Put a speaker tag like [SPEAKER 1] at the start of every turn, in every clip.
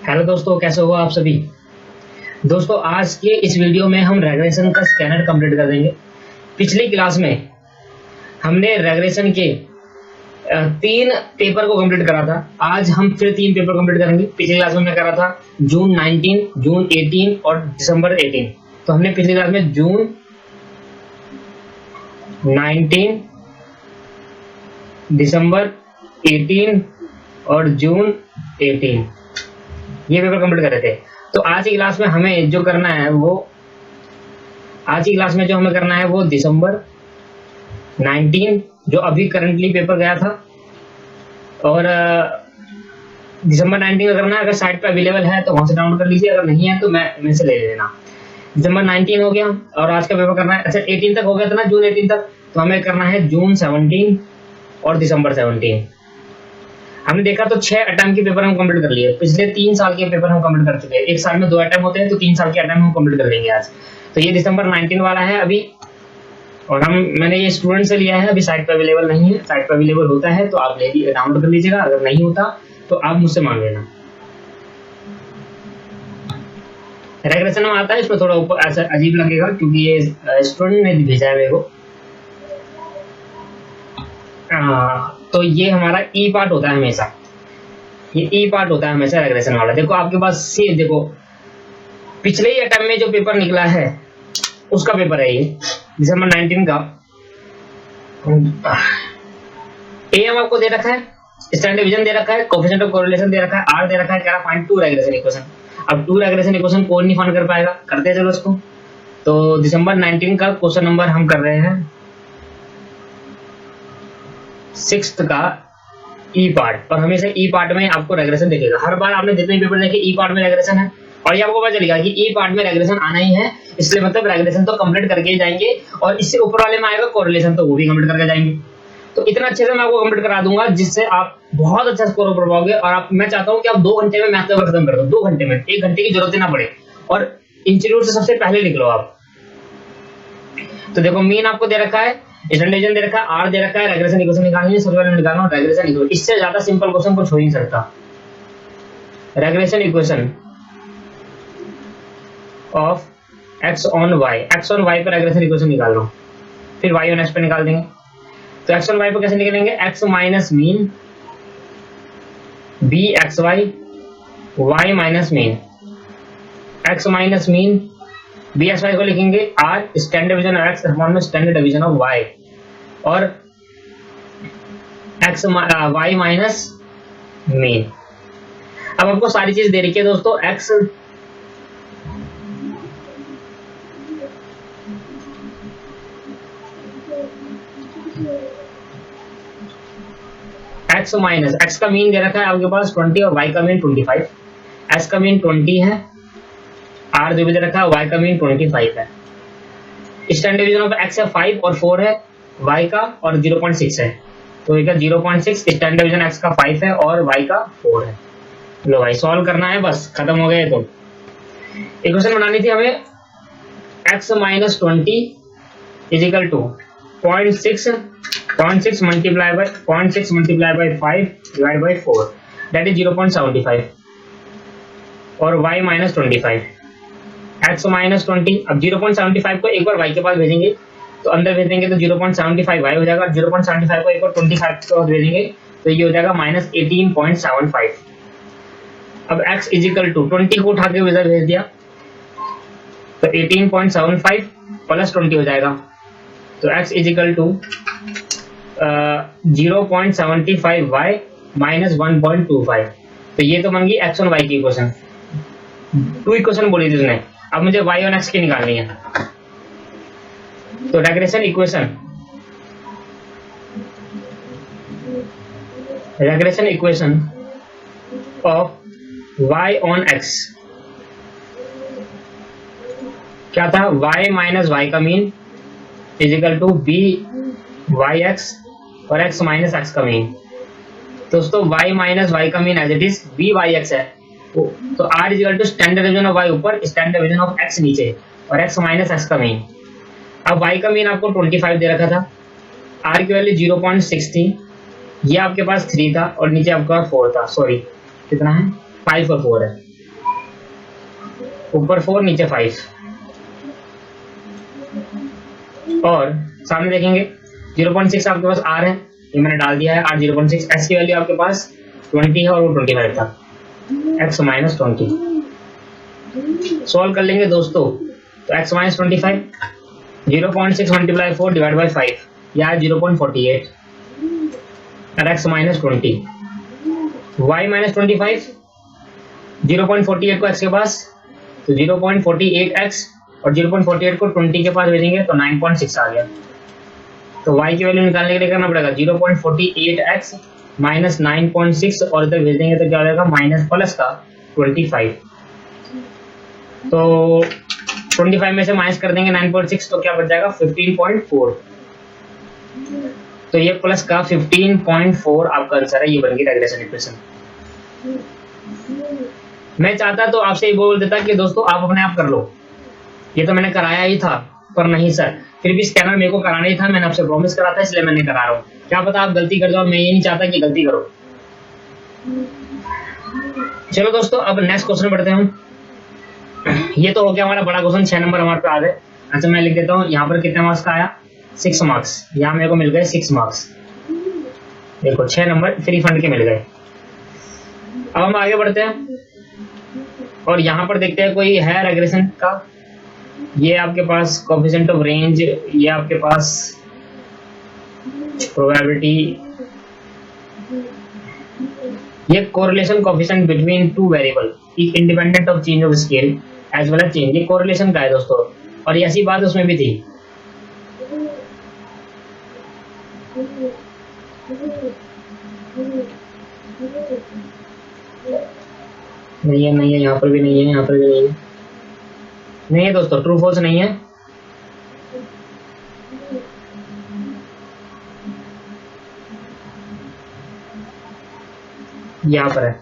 [SPEAKER 1] Hello दोस्तों, कैसे हो आप सभी। दोस्तों, आज के इस वीडियो में हम रेग्रेशन का स्कैनर कंप्लीट कर देंगे। पिछली क्लास में हमने रेग्रेशन के 3 पेपर को कंप्लीट करा था। आज हम फिर 3 पेपर कंप्लीट करेंगे। पिछली क्लास में हमने करा था जून 19, जून 18 और दिसंबर 18। तो हमने पिछली क्लास में जून 19, दिसंबर 18 और जून 18 ये पेपर कंप्लीट कर रहे थे। तो आज की क्लास में हमें जो करना है वो दिसंबर 19 जो अभी करंटली पेपर गया था, और दिसंबर 19 का करना है। अगर साइट पे अवेलेबल है तो वहां से डाउनलोड कर लीजिए, अगर नहीं है तो मैं से ले लेना। दिसंबर 19 हो गया और आज का पेपर करना है। अच्छा, 18 तक हो गया था ना, जून 18 तक। तो हमें करना है जून 17 और दिसंबर 17। हमने देखा तो 6 अटेम्प्ट के पेपर हम कंप्लीट कर लिए। पिछले 3 साल के पेपर हम कंप्लीट कर चुके हैं। एक साल में 2 अटेम्प्ट होते हैं, तो 3 साल के अटेम्प्ट हम कंप्लीट कर लेंगे आज। तो ये दिसंबर 19 वाला है अभी, और मैंने ये स्टूडेंट से लिया है। अभी साइट पे अवेलेबल नहीं है। साइट पे अवेलेबल होता है तो आप डाउनलोड कर लीजिएगा, अगर नहीं होता तो आप मुझसे मांग लेना। रेग्रेशन में आता है, इसमें थोड़ा ऊपर ऐसा अजीब लगेगा क्योंकि ये स्टूडेंट ने भेजा है मेरे को। तो ये हमारा ई पार्ट होता है हमेशा। ये ई पार्ट होता है हमेशा रेग्रेशन वाला। देखो आपके पास देखो पिछले ही अटेम्प्ट में जो पेपर निकला है उसका पेपर है ये, दिसंबर 19 का। एम आपको दे रखा है, स्टैंडर्ड डिवीजन दे रखा है, कोएफिशिएंट ऑफ कोरिलेशन दे रखा है, आर दे रखा है, कह रहा फाइंड 2 रेग्रेशन इक्वेशन। अब 2 रेग्रेशन इक्वेशन कौन नहीं फाइंड कर पाएगा, करते चलो इसको। तो दिसंबर 19 का क्वेश्चन नंबर हम कर रहे हैं 6th का ई पार्ट। और हमेशा ई पार्ट में आपको रेग्रेशन दिखेगा। हर बार आपने जितने पेपर देखे ई पार्ट में रेग्रेशन है, और ये आपको पता चलेगा कि ई पार्ट में रेग्रेशन आना ही है, इसलिए मतलब रेग्रेशन तो कंप्लीट करके ही जाएंगे। और इससे ऊपर वाले में आएगा कोरिलेशन, तो वो भी कंप्लीट करके जाएंगे। तो इतना अच्छे से मैं आपको कंप्लीट करा दूंगा जिससे आप बहुत अच्छा स्कोर कर पाओगे। और मैं चाहता हूँ कि आप 2 घंटे में मैथ पेपर खत्म कर दो। 2 घंटे में, 1 घंटे की जरूरत ही ना पड़े, और इंस्टीट्यूट से सबसे पहले निकलो आप। तो देखो मीन आपको दे रखा है, स्टैंडर्ड डिवीजन दे रखा है, आर दे रखा है, रेग्रेशन इक्वेशन निकालनी है। सबसे पहले निकालना रेग्रेशन इक्वेशन। इससे ज्यादा सिंपल क्वेश्चन कुछ हो ही नहीं सकता। Regression equation of x on y, x on y पर रेग्रेशन इक्वेशन निकाल लो, फिर y on x पे निकाल देंगे। तो x on y पर कैसे निकालेंगे, x minus mean b X Y, y minus mean x minus mean b X Y को लिखेंगे r standard division of x upon में स्टैंडर्ड डिवीजन ऑफ y, और x y माइनस मीन। अब आपको सारी चीज दे रखी है दोस्तों। x माइनस x का मीन दे रखा है आपके पास 20 और y का मीन 25। x का मीन 20 है, r जो भी दे रखा है y का मीन 25 है। स्टैंडर्ड डिवीजन ऑफ x है 5 और 4 है, y का और 0.6 है। तो ये 0.6, स्टैंडर्ड डिवीजन x का 5 है और y का 4 है। लो भाई, सॉल्व करना है, बस खत्म हो गए। तो इक्वेशन बनानी थी हमें x minus 20 is equal to 0.6 multiplied by 5 divided by 4, that is 0.75, और y minus 25, x minus 20। अब 0.75 को एक बार y के पास भेजेंगे तो अंदर भेज देंगे तो 0.75 y हो जाएगा। 0.75 को एक बार 25 के पास भेजेंगे तो ये हो जाएगा माइनस 18.75। अब x इज इक्वल टू 20 को उठा के इधर भेज दिया तो 18.75 प्लस 20 हो जाएगा। तो x is equal to 0.75y minus 1.25। तो ये तो बन गई x और y की इक्वेशन। 2 इक्वेशन बोली थी उसने। अब मुझे y और x की निकालनी है। तो regression equation of y on x क्या था, y माइनस y का mean is equal to b y x और x माइनस x का मीन। दोस्तों y माइनस y का mean as it is b y x है, तो r is equal to standard division of y ऊपर, standard division of x नीचे, और x minus x का मीन। अब y का मीन आपको 25 दे रखा था, r की वैल्यू 0.6 थी, ये आपके पास 3 था और नीचे आपके पास 4 था। सॉरी कितना है, 5 और 4 है। ऊपर 4 नीचे 5 और सामने देखेंगे 0.6 आपके पास r है, ये मैंने डाल दिया है r 0.6। x की वैल्यू आपके पास 20 है और वो 25 था, x माइनस 20। सॉल्व कर लेंगे दोस्तों तो x minus 25 0.6 multiply 4 divide by 5 या 0.48 और x माइनस 20 y माइनस 25 0.48 को x के पास तो 0.48x और 0.48 को 20 के पास भेजेंगे तो 9.6 आ गया। तो y की वैल्यू निकालने के लिए करना पड़ेगा 0.48x माइनस 9.6 और इधर भेज देंगे तो क्या हो जाएगा माइनस प्लस का 25। तो 25 में से माइनस कर देंगे 9.6 तो क्या बच जाएगा 15.4। तो ये प्लस का 15.4 आपका आंसर है, ये बन गई रेग्रेशन इक्वेशन। मैं चाहता तो आपसे ये बोल देता कि दोस्तों आप अपने आप कर लो, ये तो मैंने कराया ही था, पर नहीं सर फिर भी स्कैनर मेरे को कराना ही था, मैंने आपसे प्रॉमिस करा था इसलिए मैंने करा रहा हूँ। क्या पता आप गलती कर जाओ, मैं ये नहीं चाहता कि गलती करो। चलो दोस्तों अब नेक्स्ट क्वेश्चन बढ़ते हैं। ये तो हो गया हमारा बड़ा क्वेश्चन, 6 नंबर हमारे पे आ गए। अच्छा मैं लिख देता हूँ यहाँ पर कितने मार्क्स का आया, 6 मार्क्स। यहाँ मेरे को मिल गए 6 मार्क्स। देखो 6 नंबर फ्री फंड के मिल गए। अब हम आगे बढ़ते हैं और यहाँ पर देखते हैं कोई है रेग्रेशन का। ये आपके पास कोएफिशिएंट ऑफ रेंज, ये आपके पास प्रोबेबिलिटी, ये correlation coefficient between two variable independent of change of scale as well as change, ये कोरिलेशन का है दोस्तों। और ये ऐसी बात उसमें भी थी। नहीं है, नहीं है, यहाँ पर भी नहीं है, यहाँ पर भी नहीं है, नहीं है दोस्तों, ट्रू फॉल्स नहीं है। यहाँ पर है,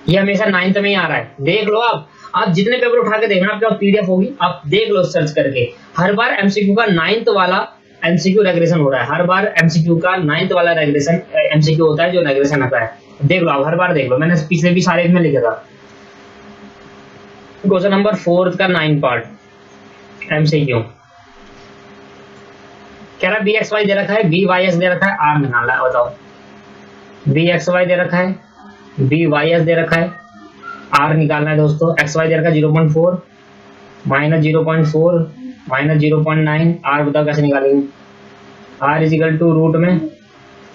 [SPEAKER 1] ये हमेशा 9th में ही आ रहा है। देख लो आप जितने पेपर उठा के देखना, आपके पास पीडीएफ होगी, आप देख लो सर्च करके। हर बार एमसीक्यू का 9th वाला एमसीक्यू रेग्रेशन हो रहा है, हर बार एमसीक्यू का 9th वाला रेग्रेशन एमसीक्यू होता है जो रेग्रेशन आता है। देख लो आप, हर बार देख लो, मैंने पिछले भी सारे में लिखा था। क्वेश्चन नंबर 4 का 9 पार्ट एमसीक्यू कह रहा बी एक्स वाई दे रखा है, बी वाई एस दे रखा है, आर निकालना है। बताओ, बी एक्स वाई दे रखा है, बी वाई एस दे रखा है, आर निकालना है दोस्तों। एक्स वाई दे रखा है 0.4 माइनस 0.4 माइनस 0.9, आर बताओ कैसे निकालेंगे। R is equal to root में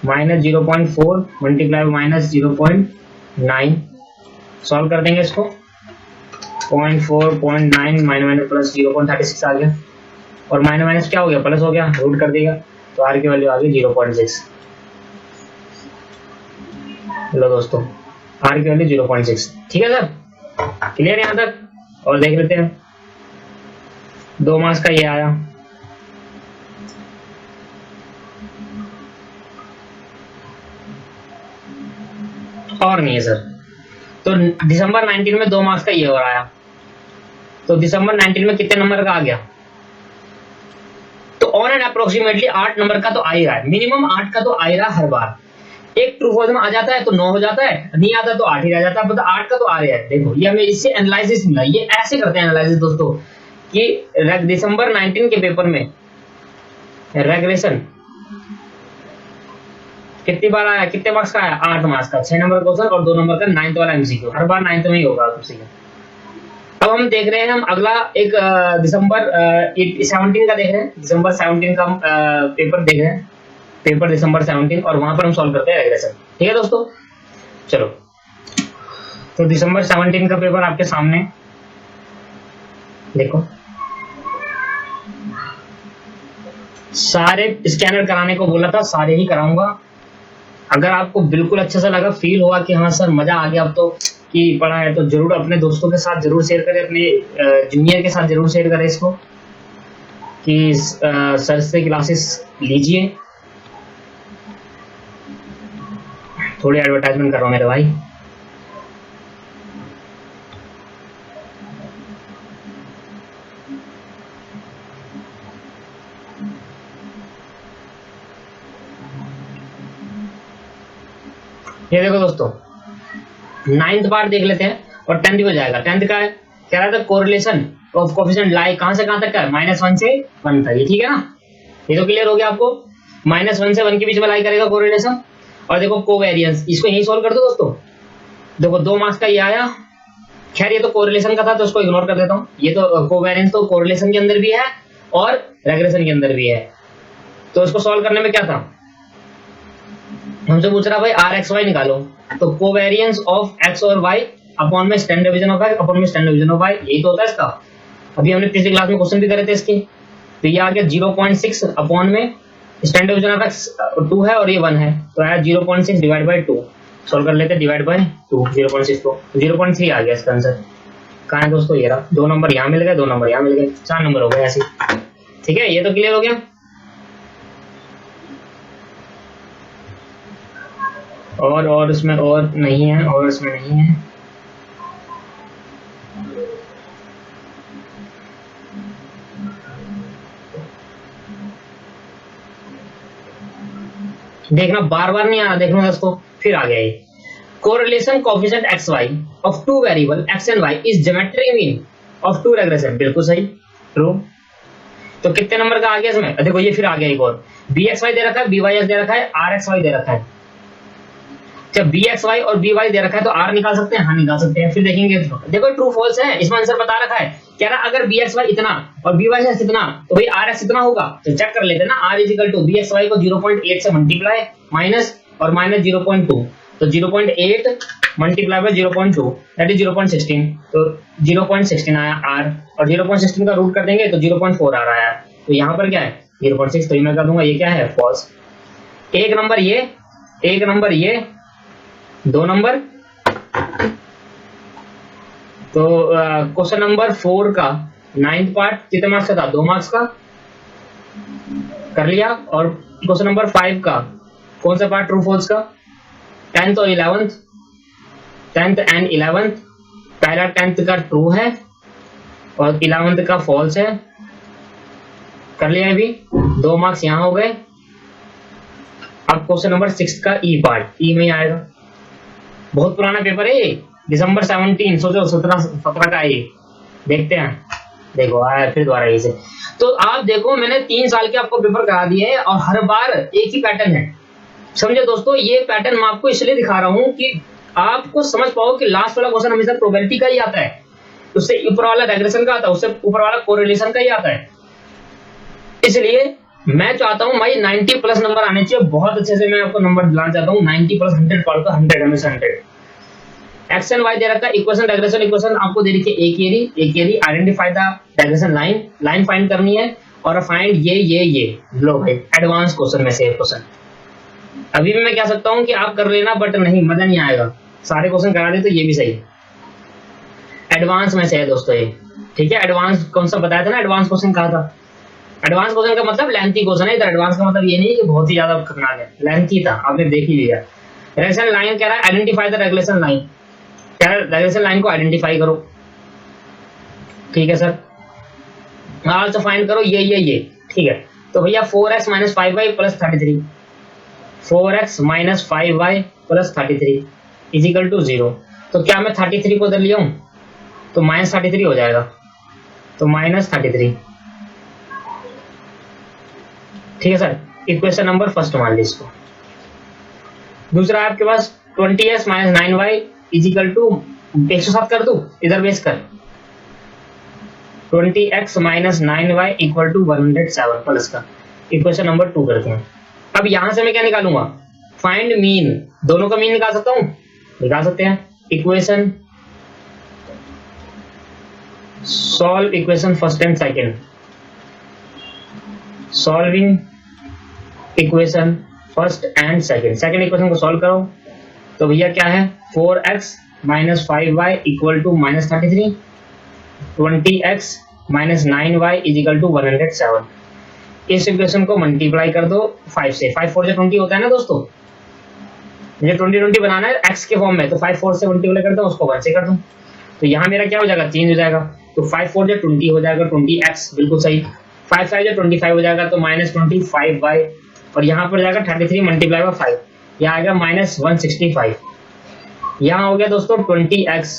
[SPEAKER 1] माइनस 0.4 मल्टीप्लाई माइनस 0.9। सॉल्व कर देंगे इसको, 0.4 0.9 माइनस प्लस 0.36 आ गया, और माइनस माइनस क्या हो गया, प्लस हो गया, रूट कर देगा तो आर की वैल्यू आ गई 0.6। लो दोस्तों आर की वैल्यू 0.6। ठीक है सर, क्लियर यहाँ तक? और देख लेते हैं 2 मार्क्स का ये आया। और नहीं है सर, तो दिसंबर 19 में 2 मार्क्स का ये और आया। तो दिसंबर 19 में कितने नंबर का आ गया? तो ऑन एंड अप्रोक्सीमेटली 8 नंबर का तो आ ही रहा है, मिनिमम 8 का तो आ ही रहा है हर बार। एक ट्रू फॉल्स में आ जाता है तो 9 हो जाता है, नहीं आता तो 8 ही रह जाता है, मतलब 8 का तो आ रहा है। देखो ये हमें इससे एनालिसिस मिला, ये ऐसे करते हैं एनालिसिस दोस्तों कि दिसंबर 19 के पेपर में रेग्रेशन कितनी बार आया, कितने मार्क्स का आया? 8 मार्क्स का, 6 नंबर क्वेश्चन और 2 नंबर का 9th वाला एमसीक्यू। हर बार 9th में ही होगा एमसीक्यू। अब हम देख रहे हैं, हम अगला एक दिसंबर 17 का देख रहे हैं, दिसंबर 17 का पेपर देख रहे हैं, पेपर दिसंबर 17, और वहां पर हम सॉल्व करते हैं रेग्रेशन। ठीक है दोस्तों, चलो तो दिसंबर 17 का पेपर आपके सामने देखो। सारे स्कैनर कराने को बोला था, सारे ही कराऊंगा। अगर आपको बिल्कुल अच्छे से लगा, फील हुआ कि हाँ सर मजा आ गया अब तो कि पढ़ा है, तो जरूर अपने दोस्तों के साथ जरूर शेयर करें, अपने जूनियर के साथ जरूर शेयर करें इसको कि सर से क्लासेस लीजिए। थोड़ी एडवर्टाइजमेंट कर रहा हूँ मेरे भाई। ये देखो दोस्तों 9th पार्ट देख लेते हैं और 10th हो जाएगा। 10th का है कह रहा था कोरिलेशन ऑफ कोफिशिएंट लाई कहां से कहां तक का है, -1 से 1 तक, ये ठीक है ना, ये तो क्लियर हो गया आपको। -1 से 1 के बीच में लाई करेगा कोरिलेशन। और देखो कोवेरियंस, इसको यही सोल्व कर दो दोस्तों। देखो 2 मार्क्स का ये आया, खैर ये तो कोरिलेशन का था तो उसको इग्नोर कर देता हूँ। ये तो कोवेरियंस तो कोरिलेशन के अंदर भी है और रेग्रेशन के अंदर भी है। तो इसको सॉल्व करने में क्या था, हमसे पूछ रहा भाई RxY निकालो, तो कोवेरियंस ऑफ x और y अपॉन में standard division of x upon में स्टैंडर्ड डिवीजन ऑफ y, यही तो होता है इसका। अभी हमने पिछली क्लास में क्वेश्चन भी करे थे इसके। तो ये आ गया 0.6 अपॉन में स्टैंडर्ड डिवीजन ऑफ x 2 है और ये 1 है, तो आया 0.6 डिवाइड बाय 2। सॉल्व कर लेते हैं, डिवाइड बाय 2 0.6 को 0.3 आ गया इसका आंसर। कहाँ है दोस्तों, ये रहा। 2 नंबर यहाँ मिल गए, 2 नंबर यहाँ मिल गए, 4 नंबर हो गए ऐसे। ठीक है, ये तो क्लियर हो गया। और इसमें और नहीं है, और इसमें नहीं है। देखना बार बार नहीं आना, देखना दोस्तों, फिर आ गया ये correlation coefficient X Y of two variable X and Y is geometric mean of two regression, बिल्कुल सही, ट्रू। तो कितने नंबर का आ गया इसमें, देखो ये फिर आ गया एक और, बी एक्स वाई दे रखा है, बी वाई एक्स दे रखा है, आर एक्स वाई दे रखा है। जब बी एक्स वाई और बी वाई दे रखा है तो आर निकाल सकते हैं, हाँ निकाल सकते हैं। फिर देखेंगे, देखो ट्रू फॉल्स है, इसमें आंसर बता रखा है। कह रहा अगर बी एक्स वाई इतना और बी वाई एक्स इतना तो भाई आर एक्स इतना होगा, तो चेक कर लेते हैं ना। R is equal to B x Y को 0.8 से मल्टीप्लाई माइनस और माइनस 0.2, तो 0.8 मल्टीप्लाई बाय 0.2 दैट इज 0.16, तो 0.16 आया आर, और 0.16 का रूट कर देंगे तो 0.4 आ रहा है। तो यहाँ पर क्या है 0.6, तो मैं कर दूंगा ये क्या है फॉल्स। एक नंबर ये, एक नंबर ये, 2 नंबर। तो क्वेश्चन नंबर 4 का 9th पार्ट कितने मार्क्स का था, 2 मार्क्स का कर लिया। और क्वेश्चन नंबर 5 का कौन सा पार्ट ट्रू फॉल्स का, 10th और 11th, 10th एंड 11th। पहला 10th का ट्रू है और 11th का फॉल्स है, कर लिया अभी, 2 मार्क्स यहाँ हो गए। अब क्वेश्चन नंबर 6 का ई पार्ट, ई में ही आएगा, बहुत पुराना पेपर है ये, दिसंबर 17, सोचो 17 का ये, देखते हैं। देखो आया फिर दोबारा इसे। तो आप देखो मैंने 3 साल के आपको पेपर करा दिए हैं और हर बार एक ही पैटर्न है, समझे दोस्तों। ये पैटर्न मैं आपको इसलिए दिखा रहा हूं कि आपको समझ पाओ कि लास्ट वाला क्वेश्चन हमेशा प्रोबेबिलिटी का ही आता है, उससे ऊपर वाला रेग्रेशन का आता है, उससे ऊपर वाला कोरिलेशन का ही आता है। इसलिए मैं चाहता हूं भाई 90 प्लस नंबर आने चाहिए, बहुत अच्छे से मैं आपको नंबर दिलाना चाहता हूं। 90 प्लस 100 पढ़ कर 100 हमेशा 100। एक्स एंड वाई दे रखा है, इक्वेशन रेग्रेशन इक्वेशन आपको दे रखी है, एक एरी identify the regression line, line find करनी है और फाइंड ये लो भाई एडवांस क्वेश्चन में से एक क्वेश्चन। अभी भी मैं कह सकता हूं कि आप कर लेना, बट नहीं, मजा नहीं आएगा, सारे क्वेश्चन करा दे तो ये भी सही। एडवांस में से है दोस्तों ये, ठीक है। एडवांस कौन सा बताया था ना, एडवांस क्वेश्चन कहा था। एडवांस क्वेश्चन का मतलब लेंथी क्वेश्चन है, तो एडवांस का मतलब ये नहीं कि बहुत ही ज्यादा खतरनाक है, लेंथी था, आपने देख ही लिया। रेग्रेशन लाइन कह रहा है आइडेंटिफाई द रेग्रेशन लाइन, कह रहा है रेग्रेशन लाइन को आइडेंटिफाई करो, ठीक है सर। आल्सो फाइंड करो ये, ठीक है। तो भैया 4x minus 5y plus 33, 4x minus 5y plus 33 is equal to 0। तो क्या मैं 33 को उधर लिया हूं तो माइनस 33 हो जाएगा, तो माइनस 33, ठीक है सर। इक्वेशन नंबर फर्स्ट मान ली इसको। दूसरा आपके पास 20x minus 9y is equal to 107 कर दू, इधर बेस कर, 20x minus 9y equal to 107 plus का। इक्वेशन नंबर 2 करते हैं। अब यहां से मैं क्या निकालूंगा, फाइंड मीन, दोनों का मीन निकाल सकता हूं, निकाल सकते हैं। Equation solve equation first and second, solving equation first and second, second equation को सॉल्व करो। तो भैया क्या है 4x minus 5y equal to minus 33, 20x minus 9y is equal to 107। इस इक्वेशन को मल्टीप्लाई कर दो 5 से, 5 4 से 20 होता है ना दोस्तों, मुझे 20 बनाना है x के फॉर्म में, तो 5 4 से मल्टीप्लाई करता हूँ, उसको 1 से कर दूं, तो यहाँ मेरा क्या हो जाएगा, चेंज हो जाएगा। तो 5 4 से 20 हो जाएगा 20x, बिल्कुल सही। 5 5 से 25 हो जाएगा, तो माइनस 25y, और यहाँ पर जाएगा 33 मल्टीप्लाई बाय 5, यहाँ आएगा माइनस 165। यहाँ हो गया दोस्तों 20x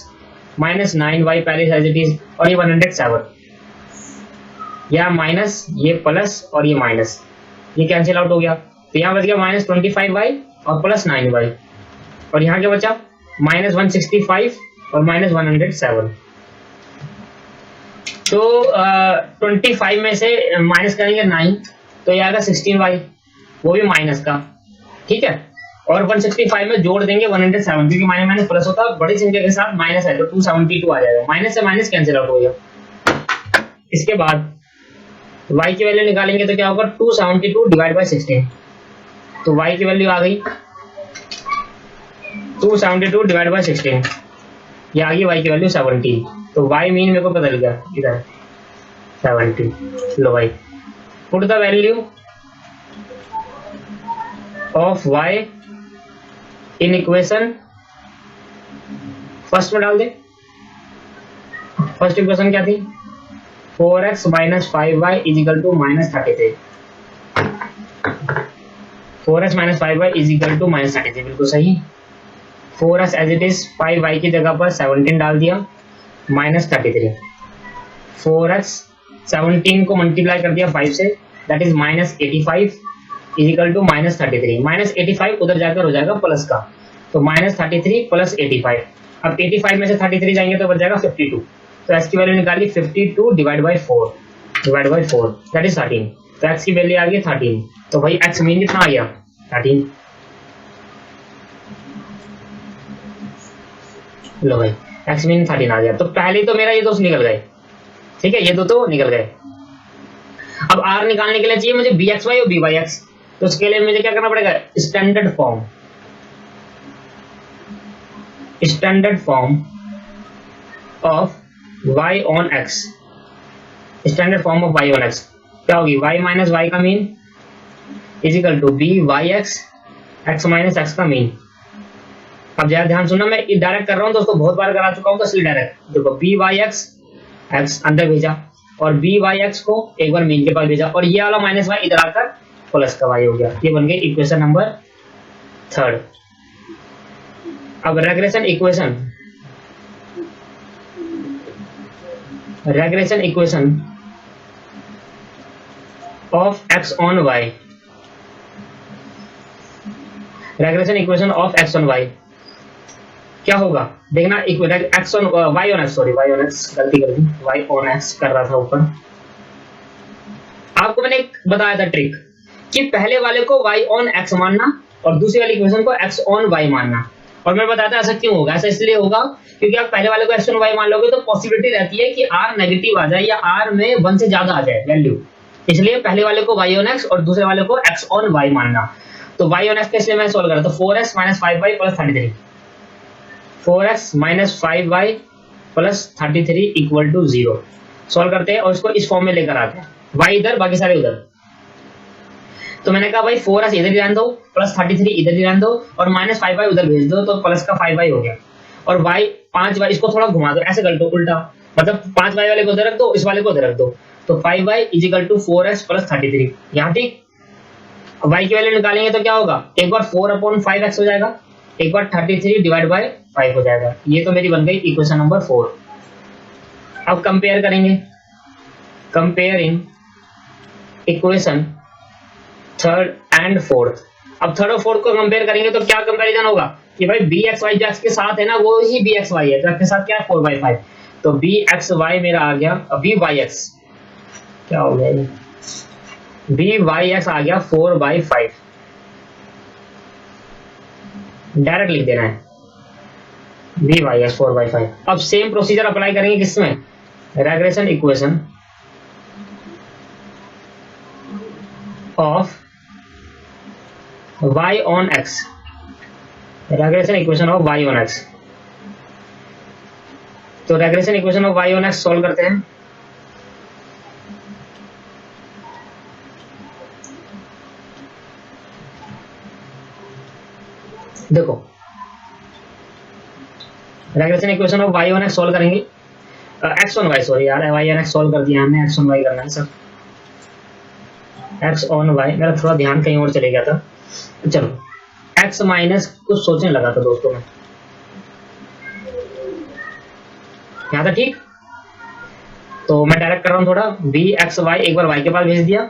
[SPEAKER 1] -9y पहले एज इट इज, और ये 107, या माइनस ये प्लस और ये माइनस, ये कैंसिल आउट हो गया, तो यहाँ बच गया -25y और +9y, और यहाँ क्या बचा -165 और -107। तो 25 में से माइनस करेंगे 9, तो ये आएगा 16y, वो भी माइनस का, ठीक है, और 165 में जोड़ देंगे 107, क्योंकि माइनस माइनस प्लस होता है, बड़ी संख्या के साथ माइनस है तो 272 आ जाएगा, माइनस से माइनस कैंसिल आउट हो गया। इसके बाद y की वैल्यू निकालेंगे तो क्या होगा 272 डिवाइड बाई 16, तो y की वैल्यू आ गई 272 डिवाइड बाई 16, ये आ गई y की वैल्यू 70, तो y मीन मेरे को पता लग गया इधर 70। लो भाई, put the value of y in equation, first में डाल दे। फर्स्ट इक्वेशन क्या थी, 4x minus 5y is equal to -33, 4x minus 5y is equal to -33, बिल्कुल सही। 4x as it is 5y की जगह पर 17 डाल दिया, -33, 4x 17 को मल्टीप्लाई कर दिया 5 से, that is -85 is equal to -33, -85 उधर जाकर हो जाएगा प्लस का, तो -33 प्लस 85, अब 85 में से 33 जाएंगे तो बच जाएगा 52, तो x की वैल्यू निकाली 52 डिवाइड बाई 4 दैट इज 13, तो x की वैल्यू आ गई 13, तो भाई x मीन कितना आ गया 13। लो भाई x मीन 13 आ गया, तो पहले तो मेरा ये दोस्त निकल गए, ठीक है, ये दो तो निकल गए। अब r निकालने के लिए चाहिए मुझे bxy और byx, तो उसके लिए मुझे क्या करना पड़ेगा, standard form of y on x, standard form of y on x क्या होगी, y माइनस y का mean is equal to byx x minus x का मीन। अब ज्यादा ध्यान सुनना, मैं डायरेक्ट कर रहा हूँ दोस्तों, बहुत बार करा चुका हूँ, तो इसलिए डायरेक्ट देखो, byx x अंदर भेजा और byx को एक बार मीन के पास भेजा, और ये वाला माइनस y इधर आकर प्लस का y हो गया, ये बन गई इक्वेशन नंबर 3। अब regression equation of x on y, regression equation of x on y क्या होगा देखना, x on y on x, sorry y on x गलती कर दी, y ऑन x कर रहा था ऊपर। आपको मैंने एक बताया था ट्रिक कि पहले वाले को y ऑन x मानना और दूसरी वाली इक्वेशन को x ऑन y मानना, और मैं बताया था ऐसा क्यों होगा, ऐसा इसलिए होगा क्योंकि आप पहले वाले को x ऑन y मान लोगे तो पॉसिबिलिटी रहती है कि r नेगेटिव आ जाए या r में 1 से ज्यादा आ जाए वैल्यू, इसलिए पहले वाले को y ऑन x और दूसरे वाले को x ऑन y मानना। तो y ऑन x के इसलिए मैं सोल्व करा, तो 4x minus 5y plus 33, 4x minus 5y plus 33 equal to 0 solve करते हैं और इसको इस फॉर्म में लेकर आते हैं, y इधर बाकी सारे उधर। तो मैंने कहा भाई 4x इधर ही रहने दो, प्लस 33 इधर ही रहने दो, और माइनस 5y उधर भेज दो, तो प्लस का 5y हो गया, और y 5y इसको थोड़ा घुमा दो, ऐसे कर दो उल्टा, मतलब 5y वाले को उधर रख दो, इस वाले को उधर रख दो, तो 5y is equal to 4x plus 33, यहाँ ठीक। y की वैल्यू निकालेंगे तो क्या होगा, एक बार 4/5x हो जाएगा, एक बार 33 डिवाइड बाई 5 हो जाएगा, ये तो मेरी बन गई इक्वेशन नंबर 4। अब कंपेयर करेंगे, comparing equation third and fourth. अब थर्ड और फोर्थ को कंपेयर करेंगे तो क्या कंपैरिजन होगा कि भाई bxy जो x के साथ है ना वो ही bxy है, तो x के साथ क्या है 4/5, तो bxy मेरा आ गया, byx क्या हो गया, byx आ गया 4/5, डायरेक्ट लिख देना है byx 4/5। अब सेम प्रोसीजर अप्लाई करेंगे किसमें, regression equation of y on x, regression equation of y on x। तो regression equation of y on x solve करते हैं। देखो regression equation of y on x solve करेंगे, x on y, सॉरी यार y on x solve कर दिया हमने, x on y करना है सब, x on y, मेरा थोड़ा ध्यान कहीं और चले गया था, चलो x माइनस कुछ सोचने लगा था दोस्तों में, यहाँ तक ठीक। तो मैं डायरेक्ट कर रहा हूँ थोड़ा, बी एक्स वाई एक बार वाई के पास भेज दिया,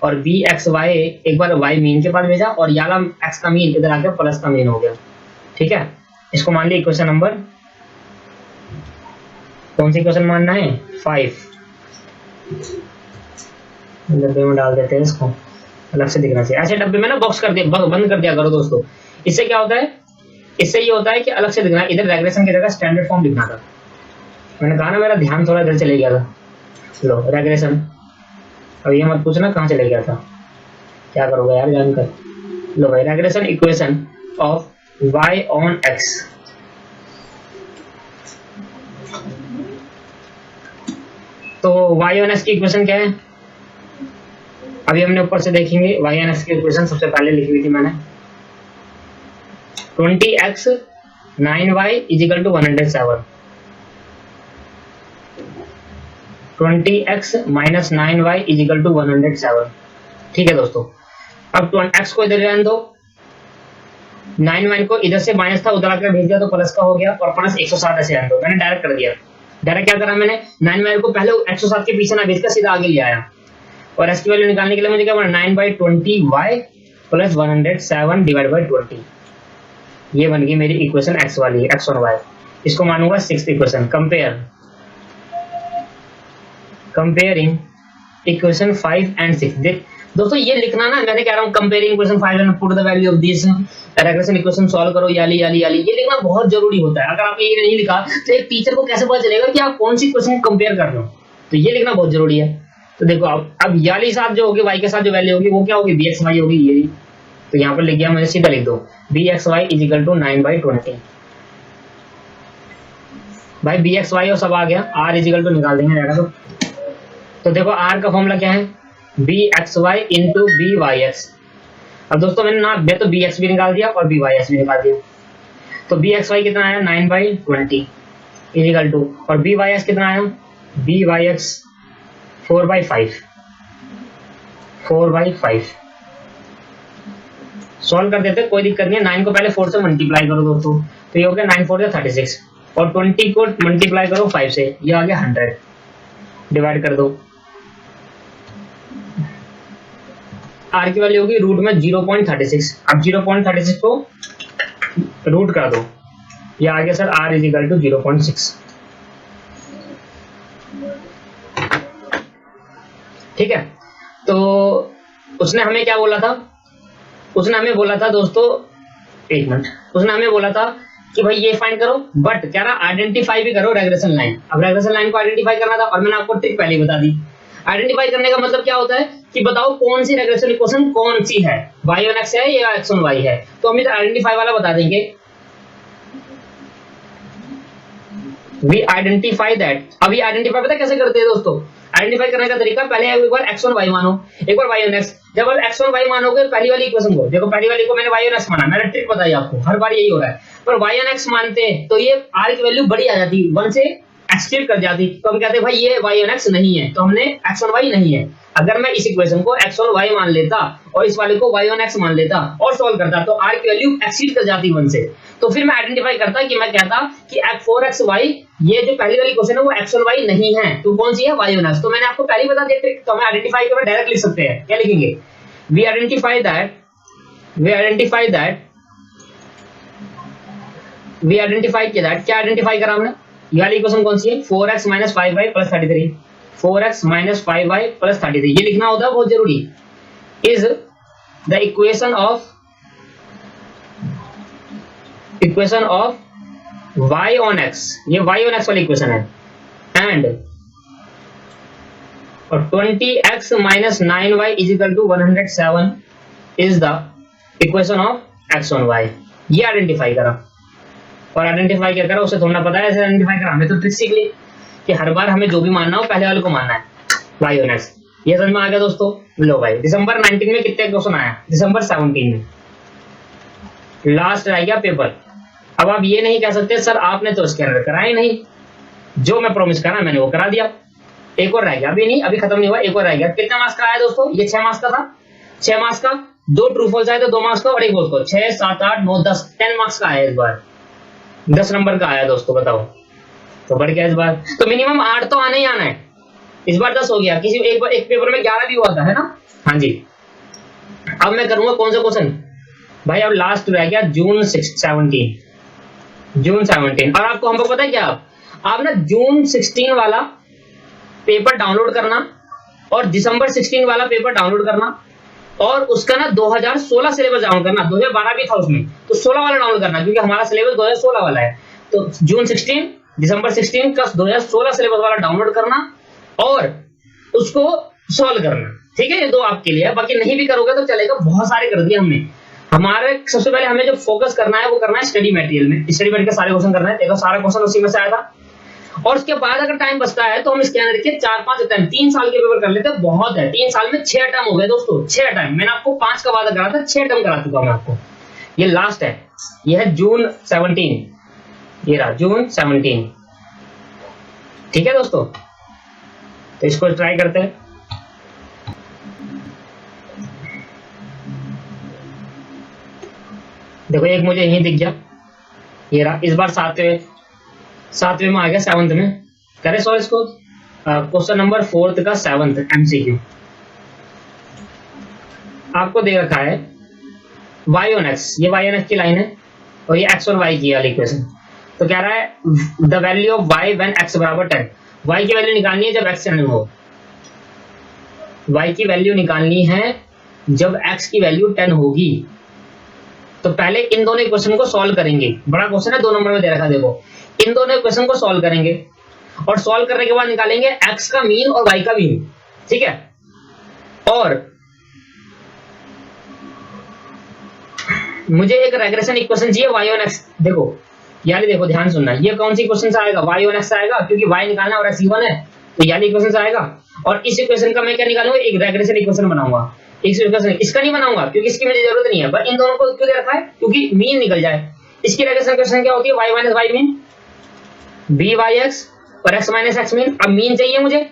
[SPEAKER 1] और बी एक्स वाई एक बार वाई मीन के पास भेजा, और याला एक्स का मीन इधर आके प्लस का मीन हो गया। ठीक है, इसको मान लिया इक्वेशन नंबर, कौन सी इक्वेशन मानना है, 5। डब्बे में डाल देते हैं इसको, अलग से दिखना चाहिए। ऐसे डब्बे में ना बॉक्स कर दिया, बंद कर दिया करो दोस्तों। इससे क्या होता है, इससे ये होता है कि अलग से दिखना। इधर रेग्रेशन की जगह स्टैंडर्ड फॉर्म लिखना था। मैंने कहा ना मेरा ध्यान थोड़ा इधर चले गया था। लो रेग्रेशन, अब ये मत पूछना कहाँ चले गया था, क्या करोगे यार जानकर। लो भाई, regression equation of y on x। तो y ऑन x की इक्वेशन क्या है, अभी हमने ऊपर से देखेंगे। y ऑन x की इक्वेशन सबसे पहले लिखी हुई थी मैंने, 20x 9y is equal to 107। 20x minus 9y is equal to 107। ठीक है दोस्तों, अब x को इधर रहने दो, 9y को इधर से माइनस था उधर आकर भेज दिया तो प्लस का हो गया, और प्लस 107 ऐसे रहने दो। मैंने डायरेक्ट कर दिया। डायरेक्ट क्या करा मैंने, 9y को पहले 107 के पीछे ना भेजकर सीधा आगे ले आया, और x की वैल्यू निकालने के लिए मुझे क्या बोला, 9/20y प्लस 107 डिवाइड बाई 20। ये बन गई मेरी इक्वेशन x वाली, x और y। इसको मानूंगा 6th equation. Comparing equation 5 and 6। देख दोस्तों, ये लिखना ना, मैंने कह रहा हूँ comparing equation 5 and put the value of this regression equation solve करो, याली याली याली, ये लिखना बहुत जरूरी होता है। अगर आपने ये नहीं लिखा तो एक टीचर को कैसे पता चलेगा कि आप कौन सी इक्वेशन कंपेयर कर रहे हो। तो ये लिखना बहुत जरूरी है। तो देखो अब याली साथ जो होगी, y के साथ जो वैल्यू होगी वो क्या होगी, bxy होगी ये। तो यहाँ पर लिख गया, मुझे सीधा लिख दो, bxy इज इक्वल टू 9/20। भाई bxy और सब आ गया, r इज इक्वल टू निकाल देंगे जाएगा। तो देखो r का फॉर्मूला क्या है, bxy इंटू byx। अब दोस्तों मैंने ना तो bx भी निकाल दिया और bys भी निकाल दिया। तो bxy कितना आया, 9/20 इज इक्वल टू, और bys कितना आया, byx 4/5। 4/5 सॉल्व कर देते, कोई दिक्कत नहीं है। 9 को पहले 4 से मल्टीप्लाई करो दोस्तों, तो ये हो गया 9 4 36, और 20 को मल्टीप्लाई करो 5 से, ये आ गया 100। डिवाइड कर दो, r की वैल्यू होगी रूट में 0.36। अब 0.36 को रूट कर दो, ये आ गया sir r is equal to 0.6। ठीक है, तो उसने हमें क्या बोला था, उसने हमें बोला था दोस्तों, एक मिनट, उसने हमें बोला था कि भाई ये फाइंड करो, बट क्या ना आइडेंटिफाई भी करो रेग्रेशन लाइन। अब रेग्रेशन लाइन को आइडेंटिफाई करना था, और मैंने आपको ट्रिक पहले ही बता दी। आइडेंटिफाई करने का मतलब क्या होता है कि बताओ कौन सी रेग्रेशन इक्वेशन कौन सी है, y ऑन x है या x ऑन y है। तो हम इधर आइडेंटिफाई वाला बता देंगे, वी आइडेंटिफाई दैट। अभी आइडेंटिफाई पता कैसे करते हैं दोस्तों, आइडेंटिफाई करने का तरीका, पहले एक बार x ऑन y मानो, एक बार y ऑन x। जब आप x ऑन y मानोगे पहली वाली इक्वेशन को, देखो पहली वाली को मैंने y ऑन x माना, मैंने ट्रिक बताई आपको, हर बार यही हो रहा है। पर y ऑन x मानते हैं तो ये r की वैल्यू बड़ी आ जाती, 1 से एक्सक्लूड कर जाती, तो हम कहते हैं भाई ये y ऑन x नहीं है, तो हमने x ऑन y नहीं है। अगर मैं इस इक्वेशन को x ऑन y मान लेता और इस वाले को y ऑन x मान लेता और सॉल्व करता, तो r की वैल्यू एक्सीड कर जाती 1 से। तो फिर मैं आइडेंटिफाई करता कि मैं कहता कि 4xy, ये जो पहली वाली क्वेश्चन है वो x ऑन y नहीं है, तो कौन सी है, y ऑन x। तो मैंने आपको पहले ही बता दिया ट्रिक, तो हमें आइडेंटिफाई करके डायरेक्ट लिख सकते हैं। क्या लिखेंगे, वी आइडेंटिफाई दैट किया दैट, क्या आइडेंटिफाई करा हमने, ये वाली इक्वेशन कौन सी है, 4x minus 5y plus 33। 4x minus 5y plus 33, ये लिखना होता है बहुत जरूरी, is the equation of y on x, ये y ऑन x वाली इक्वेशन है, एंड और 20x minus 9y is equal to 107 is the equation of x on y। ये आइडेंटिफाई करा, और आइडेंटिफाई क्या करा उसे थोड़ा पता है, ऐसे आइडेंटिफाई करा, हमें तो ट्रिक सीख ली कि हर बार हमें जो भी मानना हो पहले वाले को मानना है, y ऑन x। ये समझ में आ गया दोस्तों। लो भाई, दिसंबर 19 में कितने क्वेश्चन आया, दिसंबर 17 में लास्ट रह गया पेपर। अब आप ये नहीं कह सकते सर आपने तो स्कैनर कराया नहीं, जो मैं प्रॉमिस करा मैंने वो करा दिया। एक और रह गया, अभी नहीं, अभी खत्म नहीं हुआ, एक और रह गया। कितना मार्क्स का आया दोस्तों, ये 6 मार्क्स का था, 6 मार्क्स का, 2 ट्रू फॉल्स आए तो 2 मार्क्स का और एक को 6 7 8 9 10 10 मार्क्स का आया, इस बार 10 नंबर का आया दोस्तों, बताओ। तो बढ़ गया इस बार, तो मिनिमम 8 तो आना ही आना है। इस बार 10 हो गया, किसी एक पेपर में 11 भी हुआ था, है ना। हाँ जी, अब मैं करूंगा कौन सा क्वेश्चन भाई, अब लास्ट रह गया जून 17। और आपको हमको पता है क्या, आप ना जून 16 वाला पेपर डाउनलोड करना और दिसंबर 16 वाला पेपर डाउनलोड करना, और उसका ना 2016 सिलेबस डाउनलोड करना। 2012 भी था उसमें, तो 16 वाला डाउनलोड करना, क्योंकि हमारा सिलेबस 2016 वाला है। तो जून 16 दिसंबर 16 का 2016 सिलेबस वाला डाउनलोड करना और उसको सॉल्व करना, ठीक है। ये दो आपके लिए है, बाकी नहीं भी करोगे तो चलेगा, बहुत सारे कर दिए हमने। हमारे सबसे पहले हमें जो फोकस करना है वो करना है स्टडी मटेरियल में, स्टडी मटेरियल के सारे क्वेश्चन करना है। देखो सारा क्वेश्चन उसी में से आया था, और उसके बाद अगर टाइम बचता है तो हम इसके अंदर देखिए 4-5 अटेम्प्ट, 3 साल के पेपर कर लेते हैं, बहुत है। 3 साल में 6 अटेम्प्ट हो गए दोस्तों, 6 अटेम्प्ट। मैंने आपको 5 का वादा करा था, 6 अटेम्प्ट करा चुका मैं आपको। ये लास्ट है, ये है जून 17, ये रहा जून 17, ठीक है दोस्तों। तो इसको ट्राई करते हैं। देखो एक मुझे यही दिख गया, ये रहा। इस बार सातवें में आ गया, 7th में करे सॉल्व इसको। क्वेश्चन नंबर 4 का 7th एमसीक्यू आपको दे रखा है y on x, ये y on x की लाइन है और ये x और y की वाली इक्वेशन। तो कह रहा है the value of y when x बराबर 10, y की वैल्यू निकालनी है जब x 10 हो। y की वैल्यू निकालनी है जब x की वैल्यू 10 होगी। तो पहले इन दोनों इक्वेशन को सॉल्व करेंगे, बड़ा क्वेश्चन है 2 नंबर में दे रखा है। देखो इन दोनों इक्वेशन को सॉल्व करेंगे और सॉल्व करने के बाद निकालेंगे x का मीन और y का मीन, ठीक है। और मुझे एक रेग्रेशन इक्वेशन चाहिए y on x। देखो यानी देखो ध्यान सुनना, ये कौन सी इक्वेशन से आएगा, y on x आएगा, क्योंकि y निकालना और x इवन है, तो यानी इक्वेशन से आएगा। और इस इक्वेशन का मैं क्या निकालूंगा, एक रेग्रेशन इक्वेशन बनाऊंगा। इसका नहीं बनाऊंगा क्योंकि इसकी मुझे जरूरत नहीं है, पर इन दोनों को क्यों दे रखा है, क्योंकि मीन निकल जाए। इसकी रेग्रेशन इक्वेशन क्या होती है, y minus y mean, by(x) और x माइनस x मीन। अब मीन चाहिए मुझे,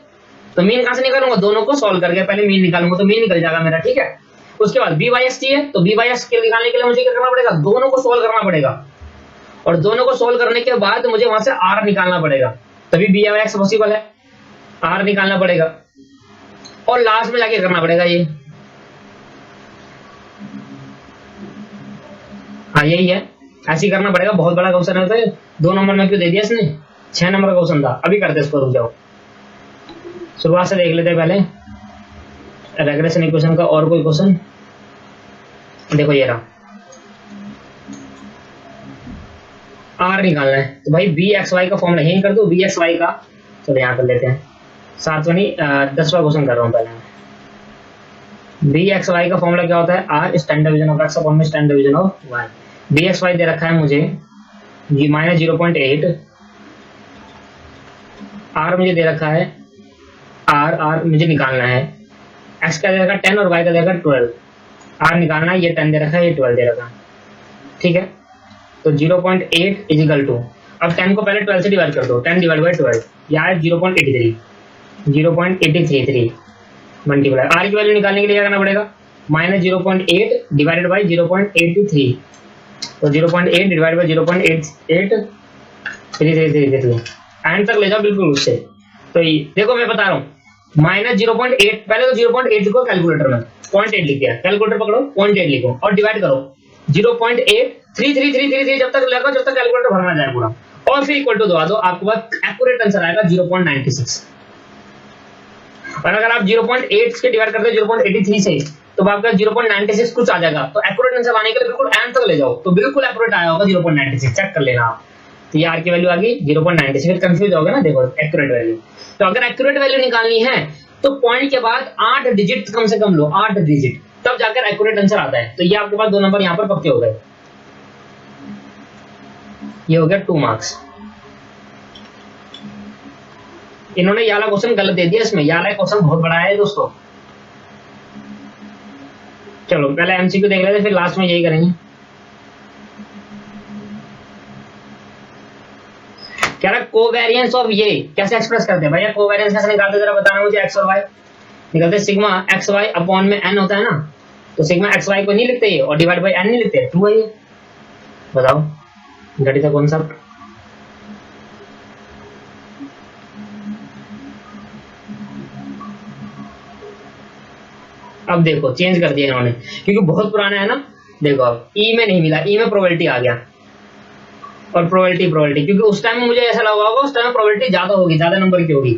[SPEAKER 1] तो मीन कहां से निकालूंगा, दोनों को सॉल्व करके पहले मीन निकालूंगा, तो मीन निकल जाएगा मेरा, ठीक है। उसके बाद by(x) चाहिए, तो by(x) के निकालने के लिए मुझे क्या करना पड़ेगा, दोनों को सॉल्व करना पड़ेगा, और दोनों को सॉल्व करने के बाद मुझे वहां से r निकालना पड़ेगा, तभी by(x) पॉसिबल है, r निकालना पड़ेगा और लास्ट में जाके करना पड़ेगा ये। हाँ यही है, ऐसे ही करना पड़ेगा। बहुत बड़ा क्वेश्चन है, तो 2 नंबर में क्यों दे दिया इसने, 6 नंबर का क्वेश्चन था। अभी करते इसको, रुक जाओ, शुरुआत से देख लेते पहले रेग्रेशन इक्वेशन का और कोई क्वेश्चन। देखो ये रहा, आर निकालना है, तो भाई bxy का फॉर्मूला यहीं कर दो, bxy का। चलो यहाँ कर लेते हैं, 7वां नहीं 10वां क्वेश्चन कर रहा हूँ पहले। bxy का फॉर्मूला क्या होता है, r standard division of x upon standard division of y। bxy दे रखा है मुझे ये -0.8, r मुझे दे रखा है, r मुझे निकालना है, x का दे रखा है 10 और y का दे रखा है 12। r निकालना है, ये 10 दे रखा है, ये 12 दे रखा है, ठीक है। तो 0.8 इज इक्वल टू, अब 10 को पहले 12 से डिवाइड कर दो, 10 डिवाइड बाई 12, यह है 0.83 मल्टीप्लाई। r की वैल्यू निकालने के लिए क्या करना पड़ेगा, -0.8 डिवाइडेड बाई 0.83, तो 0.8 डिवाइड बाई 0.883333 एंड तक ले जाओ बिल्कुल उससे। तो ये देखो मैं बता रहा हूँ, -0.8, पहले तो 0.8 लिखो कैलकुलेटर में, 0.8 लिख दिया, कैलकुलेटर पकड़ो 0.8 लिखो और डिवाइड करो 0.83333 जब तक लगेगा, जब तक कैलकुलेटर भरना जाए पूरा, और फिर इक्वल टू दबा दो, आपके पास एक्यूरेट आंसर आएगा 0.96। और अगर आप 0.8 के डिवाइड करते हो 0.83 से, तो आपका 0.96 कुछ आ जाएगा। तो एक्यूरेट आंसर आने के लिए बिल्कुल एंड तक ले जाओ, तो बिल्कुल एक्यूरेट आया होगा 0.96, चेक कर लेना आप। तो ये आर की वैल्यू आ गई 0.96, फिर कंफ्यूज होगा ना, देखो एक्यूरेट वैल्यू। तो अगर एक्यूरेट वैल्यू निकालनी है तो पॉइंट के बाद 8 डिजिट कम से कम लो, 8 डिजिट, तब जाकर एक्यूरेट आंसर आता है। तो ये आपके पास 2 नंबर यहाँ पर पक्के हो गए, ये हो गया 2 मार्क्स। इन्होंने ये वाला क्वेश्चन गलत दे दिया, इसमें ये वाला क्वेश्चन बहुत बड़ा है दोस्तों। चलो पहले एमसीक्यू देख लेते, फिर लास्ट में यही करेंगे। क्या रहा, कोवेरिएंस ऑफ ये कैसे एक्सप्रेस करते हैं भैया, कोवेरिएंस कैसे निकालते हैं जरा बताना मुझे। एक्स और वाई निकलते सिग्मा एक्स वाई अपॉन में एन होता है ना, तो सिग्मा एक्स वाई को नहीं लिखते ये, और डिवाइड बाई एन नहीं लिखते, ट्रू है ये। बताओ गणित का कॉन्सेप्ट, अब देखो चेंज कर दिया इन्होंने, क्योंकि बहुत पुराना है ना। देखो अब ई में नहीं मिला, ई में प्रोबेबिलिटी आ गया, और प्रोबेबिलिटी, क्योंकि उस टाइम में मुझे ऐसा लगा होगा उस टाइम में प्रोबेबिलिटी ज्यादा होगी, ज्यादा नंबर की होगी।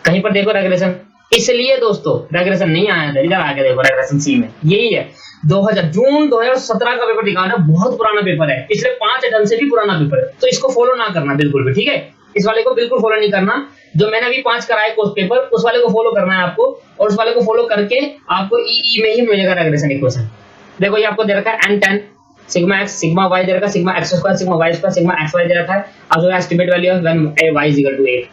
[SPEAKER 1] कहीं पर देखो रेग्रेशन, इसलिए दोस्तों रेग्रेशन नहीं आया था, इधर आके देखो रेग्रेशन सी में यही है। जून 2017 का पेपर दिखाना, बहुत पुराना पेपर है, पिछले 5 अटेम्प्ट से भी पुराना पेपर है, तो इसको फॉलो ना करना बिल्कुल भी, ठीक है। इस वाले को बिल्कुल फॉलो नहीं करना, जो मैंने अभी 5 कराए कोर्स पेपर, उस वाले को फॉलो करना है आपको, और उस वाले को फॉलो करके आपको ई में ही मिलेगा रेग्रेशन इक्वेशन। देखो ये आपको दे रखा है n10 sigma x sigma y दे रखा है, sigma x square sigma y square sigma xy दे रखा है। अब जो एस्टिमेट वैल्यू है when y is equal to 8,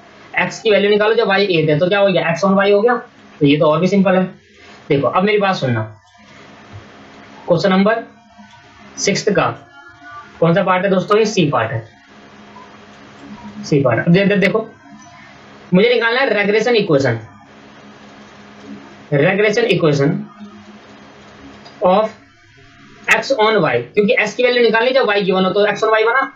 [SPEAKER 1] x की वैल्यू निकालो जब y 8 है, तो क्या हो गया x ऑन y हो गया। तो ये तो और भी सिंपल है। देखो अब मेरी बात सुनना, क्वेश्चन नंबर 6 का कौन सा पार्ट है दोस्तों, ये सी पार्ट है, सी पार्ट। अब देखो मुझे निकालना है regression equation, regression equation of x on y, क्योंकि x की वैल्यू निकालनी जब y गिवन हो तो x ऑन y बना।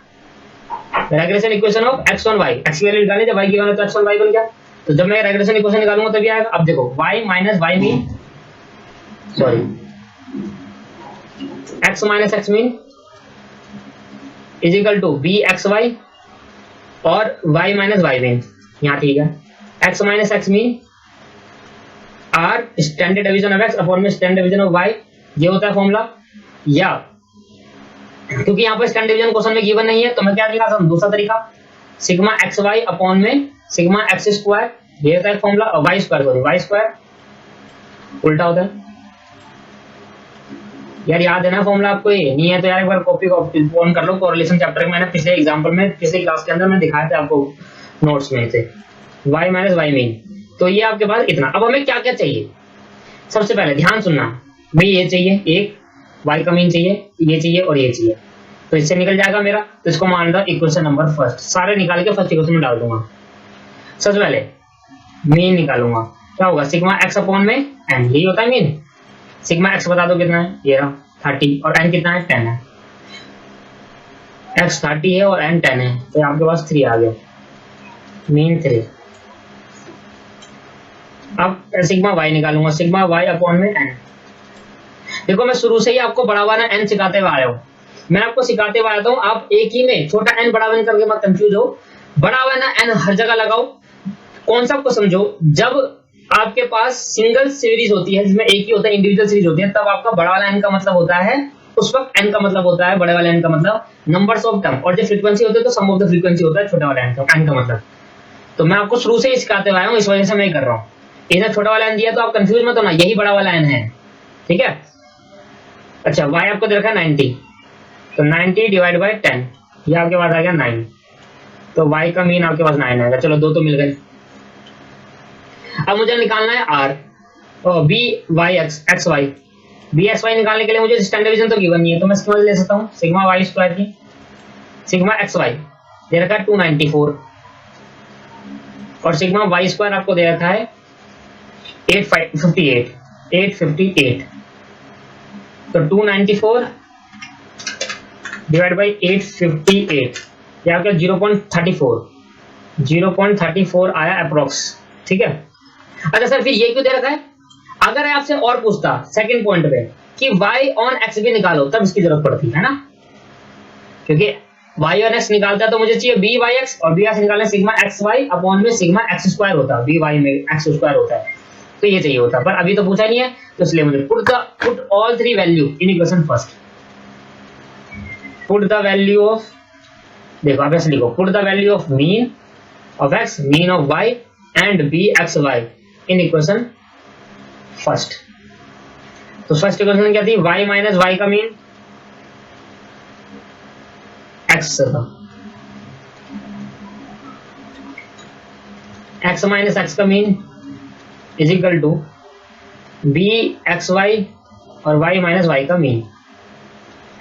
[SPEAKER 1] Regression equation of x on y, x की वैल्यू निकालनी जब y गिवन हो तो x ऑन y बन गया। तो जब मैं रेग्रेशन इक्वेशन निकालूंगा तभी आएगा। अब देखो y minus y mean, sorry x minus x mean is equal to b X Y, और y माइनस y मीन, यहाँ ठीक है, x minus x mean R standard division of x upon में स्टैंडर्ड डिवीजन ऑफ y, ये होता है formula. या क्योंकि यहाँ पर स्टैंडर्ड डिवीजन क्वेश्चन में गिवन नहीं है, तो मैं क्या लिखा था, दूसरा तरीका, सिग्मा एक्स वाई अपॉन में सिग्मा एक्स स्क्वायर, ये होता है फॉर्मूला, और Y square, sorry Y square उल्टा होता है। यार याद है ना फॉर्मूला आपको, ये नहीं है तो यार एक बार कॉपी ऑन कर लो, कोरिलेशन चैप्टर में मैंने पिछले एग्जांपल में पिछले क्लास के अंदर मैं दिखाया था आपको नोट्स में से, y माइनस वाई मीन। तो ये आपके पास इतना। अब हमें क्या क्या चाहिए, सबसे पहले ध्यान सुनना, भाई ये चाहिए एक, y का मीन चाहिए, ये चाहिए और ये चाहिए, तो इससे निकल जाएगा मेरा। तो इसको मान लो इक्वेशन नंबर फर्स्ट, सारे निकाल के फर्स्ट इक्वेशन में डाल दूंगा। सबसे पहले मीन निकालूंगा, क्या होगा सिग्मा एक्स अपॉन में एन, यही होता है मीन। सिग्मा एक्स बता दो कितना है, ये रहा 30, और एन कितना है 10 है, एक्स 30 है और एन 10 है, तो आपके पास 3 आ गया, मीन 3। अब सिग्मा वाई निकालूंगा, सिग्मा वाई अपॉन में एन। देखो मैं शुरू से ही आपको बड़ा वाला एन सिखाते हुए आया हूँ, मैं आपको सिखाते हुए आता हूँ, आप एक ही में छोटा एन बड़ा एन करके मत कंफ्यूज हो, बड़ा वाला एन हर जगह लगाओ। कॉन्सेप्ट को समझो, जब आपके पास सिंगल सीरीज होती है जिसमें एक ही होता है, इंडिविजुअल सीरीज होती है, तब आपका बड़ा वाला एन का मतलब होता है, उस वक्त एन का मतलब होता है, बड़े वाले एन का मतलब नंबर्स ऑफ टर्म, और जो फ्रीक्वेंसी होती है तो सम ऑफ द फ्रीक्वेंसी होता है छोटा वाला एन का मतलब। तो मैं आपको शुरू से ही सिखाते हुए आया हूँ, इस वजह से मैं कर रहा हूँ। इधर छोटा वाला एन दिया तो आप कंफ्यूज मत होना, यही बड़ा वाला एन है, ठीक है। अच्छा y आपको दे रखा है 90, तो 90 डिवाइड बाय 10, ये आपके पास आ गया 9, तो y का मीन आपके पास 9 आएगा। चलो दो तो मिल गए। अब मुझे निकालना है r और b y x x y, b x y निकालने के लिए मुझे स्टैंडर्ड डिवीजन तो गिवन नहीं है, तो मैं इसको ले सकता हूँ सिग्मा y स्क्वायर की, सिग्मा x y दे रखा है 294, और सिग्मा y स्क्वायर आपको दे रखा है 858, तो 294 डिवाइड बाई 858, ये आपका 0.34 आया अप्रोक्स, ठीक है। अच्छा सर फिर ये क्यों दे रखा है, अगर आपसे और पूछता सेकंड पॉइंट पे कि y ऑन x भी निकालो, तब इसकी जरूरत पड़ती है ना, क्योंकि y ऑन x निकालता है तो मुझे चाहिए b y x, और b x निकालने सिग्मा x y अपॉन में सिग्मा x स्क्वायर होता है, b y में x स्क्वायर होता है, तो ये चाहिए होता, पर अभी तो पूछा नहीं है, तो इसलिए मुझे put all three value in equation first. Put the value of, देखो आप ऐसे लिखो, put the value of mean of x, mean of y and b x y in equation first. तो फर्स्ट इक्वेशन क्या थी, y माइनस y का mean x था, x minus x का mean is equal to B x Y और y minus y का mean.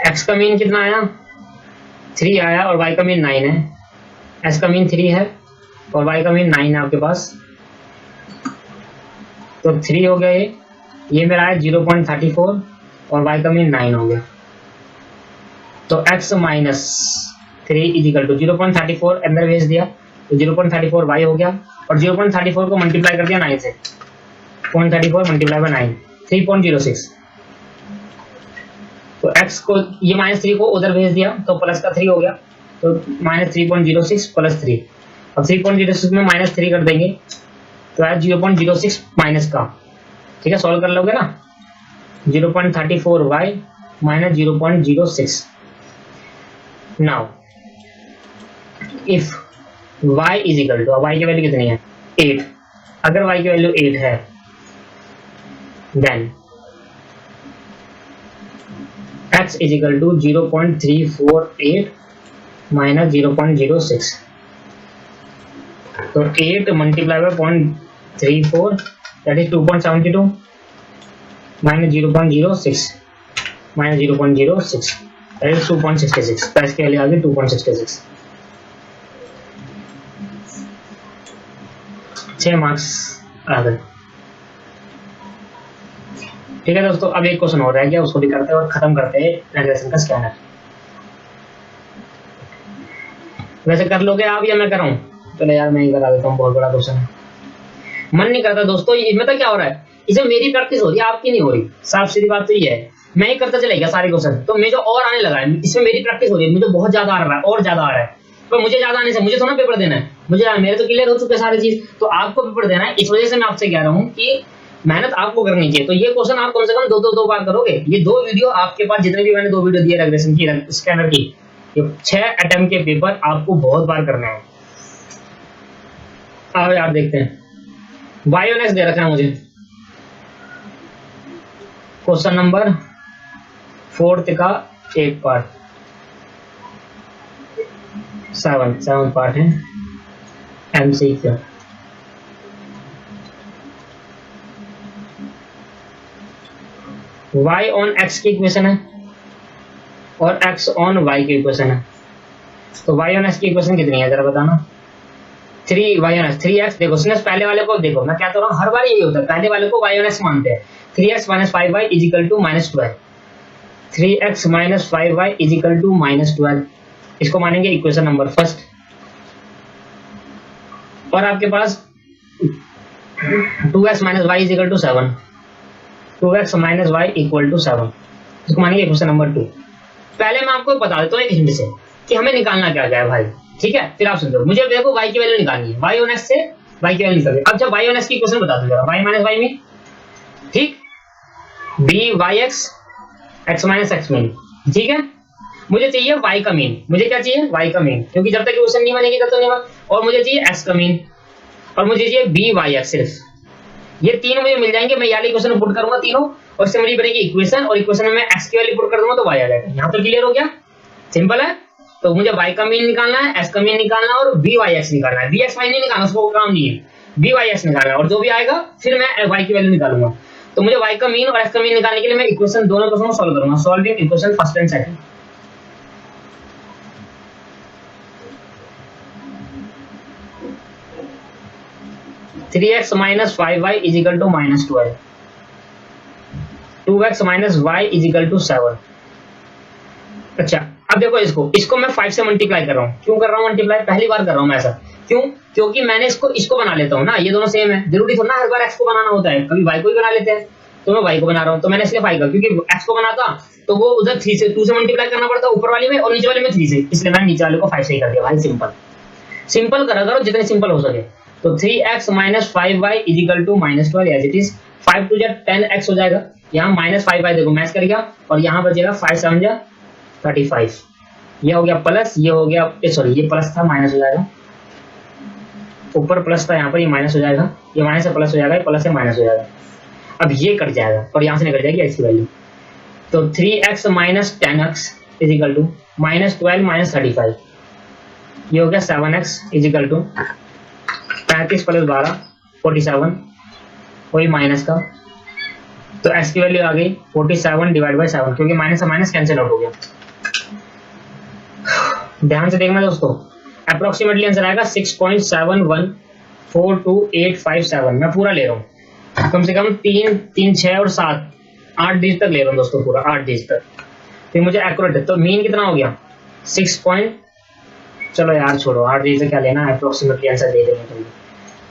[SPEAKER 1] x का mean कितना आया, 3 आया, और y का मीन 9 है, s का मीन 3 है और y का मीन 9 है आपके पास, तो 3 हो गया, ये मेरा आया 0.34 और y का मीन 9 हो गया, तो x minus 3 is equal to 0.34 अंदर भेज दिया, तो 0.34 y हो गया, और 0.34 को मल्टीप्लाई कर दिया 9 से, 0.34 मल्टीप्लाई बाय 9, 3.06। तो x को ये -3 को उधर भेज दिया तो प्लस का 3 हो गया, तो -3.06 प्लस 3। अब 3.06 में -3 कर देंगे तो है 0.06 माइनस का, ठीक है, सॉल्व कर लोगे ना, 0.34y minus 0.06। Now if y is equal to, अब y की वैल्यू कितनी है 8, अगर y की वैल्यू 8 है then x is equal to 0.348 minus 0.06। तो 8 multiply by 0.34 that is 2.72 minus 0.06 minus 0.06 that is 2.66। तो इसके लिए आगे 2.66, 6 मार्क्स आ गए। ठीक है दोस्तों, अब एक क्वेश्चन और रह गया, उसको भी करते हैं और खत्म करते हैं रिग्रेशन का स्कैनर। वैसे कर लोगे आप या मैं कराऊं? चलो यार मैं ही करा देता हूँ, बहुत बड़ा क्वेश्चन है, मन नहीं करता दोस्तों। ये मतलब क्या हो रहा है, इसमें मेरी प्रैक्टिस हो रही है, आपकी नहीं हो रही, साफ सीधी बात तो ये है। मैं ही करता चलेगा सारे क्वेश्चन, तो मुझे और आने लगा है, इसमें मेरी प्रैक्टिस हो रही है, मुझे बहुत ज्यादा आ रहा है और ज्यादा आ रहा है। तो मुझे ज्यादा आने से मुझे थोड़ा पेपर देना है, मुझे मेरे तो क्लियर हो चुके हैं सारी चीज, तो आपको पेपर देना है। इस वजह से मैं आपसे कह रहा हूँ कि मेहनत आपको करनी चाहिए। तो ये क्वेश्चन आप कम से कम दो बार करोगे। ये 2 वीडियो आपके पास, जितने भी मैंने 2 वीडियो दिए रिग्रेशन की, स्कैनर की, ये 6 अटेम्प्ट के पेपर आपको बहुत बार करना है। आओ यार देखते हैं। बायोनेक्स दे रखा है मुझे, क्वेश्चन नंबर 4 का एक पार्ट, 7 पार्ट है MCQ। y ऑन x की इक्वेशन है और x ऑन y की इक्वेशन है। तो y ऑन x की इक्वेशन कितनी है जरा बताना। 3y ऑन x, 3x देखो सिर्फ पहले वाले को देखो, मैं क्या कर रहा हूँ, हर बार यही होता है, पहले वाले को y ऑन x मानते हैं। 3x minus 5y is equal to -12, 3x minus 5y is equal to -12, इसको मानेंगे इक्वेशन नंबर फर्स्ट। और आपके पास 2x minus y is equal to 7, 2x minus y equal to 7, इसको मानेंगे क्वेश्चन नंबर 2। पहले मैं आपको बता देता हूँ एक हिंट से कि हमें निकालना क्या है भाई, ठीक है। फिर आप सुनो, मुझे देखो y की वैल्यू निकालनी है, y ऑन x से y की वैल्यू निकालिए। अब जब y ऑन x की क्वेश्चन बता दो जरा, y माइनस y में, ठीक, b(y(x) x minus x mean, ठीक है। मुझे चाहिए y का मीन, मुझे क्या चाहिए y का मीन, क्योंकि जब तक क्वेश्चन नहीं बनेगी तब तक नहीं बन। और मुझे चाहिए x का मीन, और मुझे चाहिए b(y(x) सिर्फ, ये तीन मुझे मिल जाएंगे। मैं ये वाले क्वेश्चन पुट करूंगा तीनों, और इससे मुझे बनेगी इक्वेशन, और इक्वेशन में मैं x की वैल्यू पुट कर दूंगा तो y आ जाएगा। यहाँ तो क्लियर हो गया, सिंपल है। तो मुझे y का मीन निकालना है, x का मीन निकालना है और b(y(x) निकालना है। b(x, y) नहीं निकालना, उसको काम नहीं है, b(y)(x) निकालना है, और जो भी आएगा फिर मैं y की वैल्यू निकालूंगा। तो मुझे y का मीन और x का मीन निकालने के लिए मैं इक्वेशन, दोनों क्वेश्चन को सॉल्व करूंगा। Solving equation first and second. Three x minus 5y is equal to -12, 2x minus y is equal to 7। अच्छा अब देखो, इसको मैं 5 से मल्टीप्लाई कर रहा हूँ। क्यों कर रहा हूँ मल्टीप्लाई, पहली बार कर रहा हूँ मैं ऐसा, क्यों? क्योंकि मैंने इसको बना लेता हूँ ना, ये दोनों सेम है, जरूरी थोड़ा ना हर बार x को बनाना होता है, कभी y को भी बना लेते हैं। तो मैं y को बना रहा हूँ, तो मैंने इसलिए 5 का, क्योंकि x को बनाता तो वो उधर 2 से मल्टीप्लाई करना पड़ता ऊपर वाले में, और नीचे वाले में 3 से, इसलिए मैंने नीचे वाले को 5 से ही कर दिया भाई। सिंपल करा करो जितने सिंपल हो सके। तो 3x minus 5y is equal to -12 as it is, 5 two 10x हो जाएगा, यहाँ -5y देखो मैच कर गया, और यहाँ बचेगा 5 7 35, ये हो गया प्लस, ये हो गया सॉरी ये प्लस था, माइनस हो जाएगा, ऊपर प्लस था यहाँ पर, ये माइनस हो जाएगा, ये माइनस से प्लस हो जाएगा, प्लस से माइनस हो जाएगा। अब ये कट जाएगा और यहाँ से निकल जाएगी x की वैल्यू। तो 3x minus 10x is equal to -12 minus 35, ये हो गया 7x is equal to 35 plus 12 47, वही माइनस का। तो x की वैल्यू आ गई 47 डिवाइड बाई 7, क्योंकि माइनस से माइनस कैंसिल आउट हो गया। ध्यान से देखना दोस्तों, अप्रोक्सीमेटली आंसर आएगा 6.714287। मैं पूरा ले रहा हूँ, कम से कम 3 3 6 और 7 8 डिजिट तक ले रहा हूँ दोस्तों, पूरा 8 डिजिट तक, फिर मुझे एक्यूरेट है। तो मीन कितना हो गया 6 चलो यार छोड़ो, 8 डिजिट क्या लेना, अप्रोक्सीमेटली आंसर दे देंगे, तो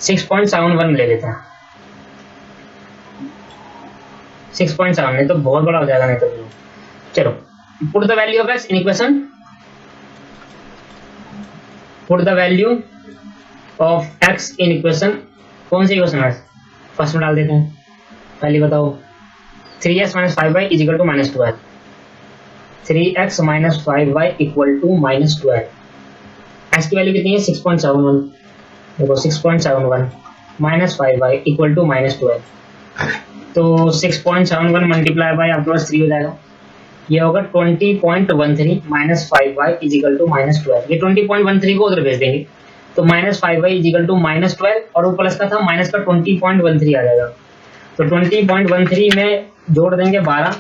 [SPEAKER 1] 6.71 ले लेते हैं। 6.7 नहीं तो बहुत बड़ा हो जाएगा नहीं तो। चलो put the value of x in equation, put the value of x in equation. कौन सी इक्वेशन है? फर्स्ट में डाल देते हैं, पहले बताओ। 3x minus 5y is equal to minus 12। 3x minus 5y equal to minus 12। X की वैल्यू कितनी है? 6.71। देखो 6.71 minus 5y equal to minus 12। तो 6.71 मल्टीप्लाई बाय आपके पास 3 हो जाएगा, ये होगा 20.13 minus 5y is equal to minus 12। ये 20.13 को उधर भेज देंगे तो minus 5y is equal to minus 12, और वो प्लस का था माइनस का 20.13 आ जाएगा। तो 20.13 में जोड़ देंगे 12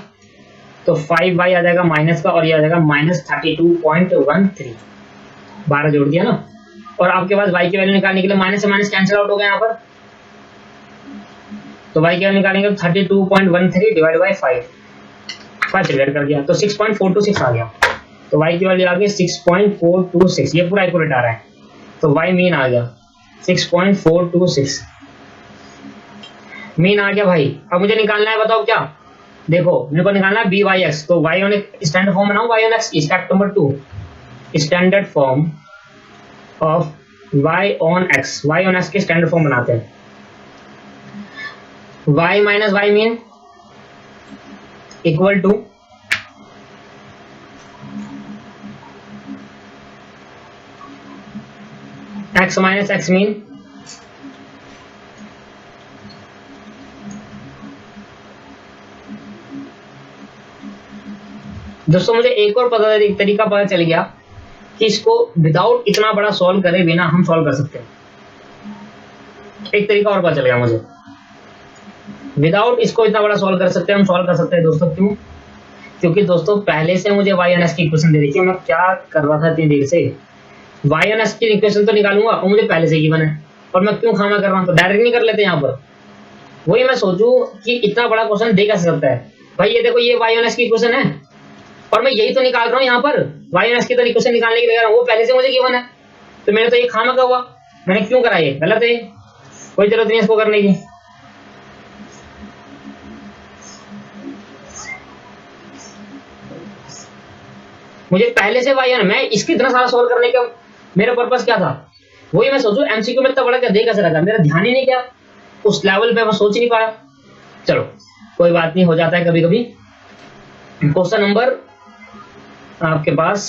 [SPEAKER 1] तो 5y आ जाएगा माइनस का, और ये आ जाएगा माइनस 32.13। 12 जोड़ दिया ना, और आपके पास y की वैल्यू निकालने के लिए माइनस से माइनस कैंसिल आउट हो गया यहाँ पर, तो y की वैल्यू निकालेंगे 32.13 डिवाइड बाई 5 डिवाइड कर दिया तो 6.426 आ गया। तो y की वैल्यू आ गई 6.426, ये पूरा एक्यूरेट आ रहा है। तो y मीन आ गया 6.426, मीन आ गया भाई। अब मुझे निकालना है, बताओ क्या? देखो मेरे को निकालना है by(x), तो y ऑन स्टैंडर्ड फॉर्म बनाओ y on x। Step number 2, standard form of y on x। y on x के स्टैंडर्ड फॉर्म बनाते हैं। y minus y mean equal to x minus x mean दोस्तों मुझे एक और तरीका पता चल गया कि इसको विदाउट इतना बड़ा सॉल्व करे बिना हम सॉल्व कर सकते हैं। एक तरीका और पता चल गया मुझे, विदाउट इसको इतना बड़ा सॉल्व कर सकते हैं, हम सॉल्व कर सकते हैं दोस्तों। क्यों? क्योंकि दोस्तों पहले से मुझे y एन एस की इक्वेशन दे रही है। मैं क्या कर रहा था इतनी देर से? y एन एस की इक्वेशन तो निकालूंगा और मुझे पहले से गिवन है, और मैं क्यों खामा कर रहा हूँ? तो डायरेक्ट नहीं कर लेते यहाँ पर। वही मैं सोचूं कि इतना बड़ा क्वेश्चन दे कैसे सकता है भाई। ये देखो ये y एन एस की इक्वेशन है और मैं यही तो निकाल रहा हूँ यहाँ पर। y एन एस की तो इक्वेशन निकालने के लिए वो पहले से मुझे गिवन है, तो मैंने तो ये खामा का हुआ। मैंने क्यों करा? ये गलत है, कोई जरूरत नहीं इसको करने की। मुझे पहले से y मैं इसकी इतना सारा सॉल्व करने का मेरा पर्पस क्या था? वही मैं सोचूं एमसीक्यू में इतना बड़ा क्या दे कैसे रखा, मेरा ध्यान ही नहीं गया उस लेवल पे, मैं सोच नहीं पाया। चलो कोई बात नहीं, हो जाता है कभी कभी। क्वेश्चन नंबर आपके पास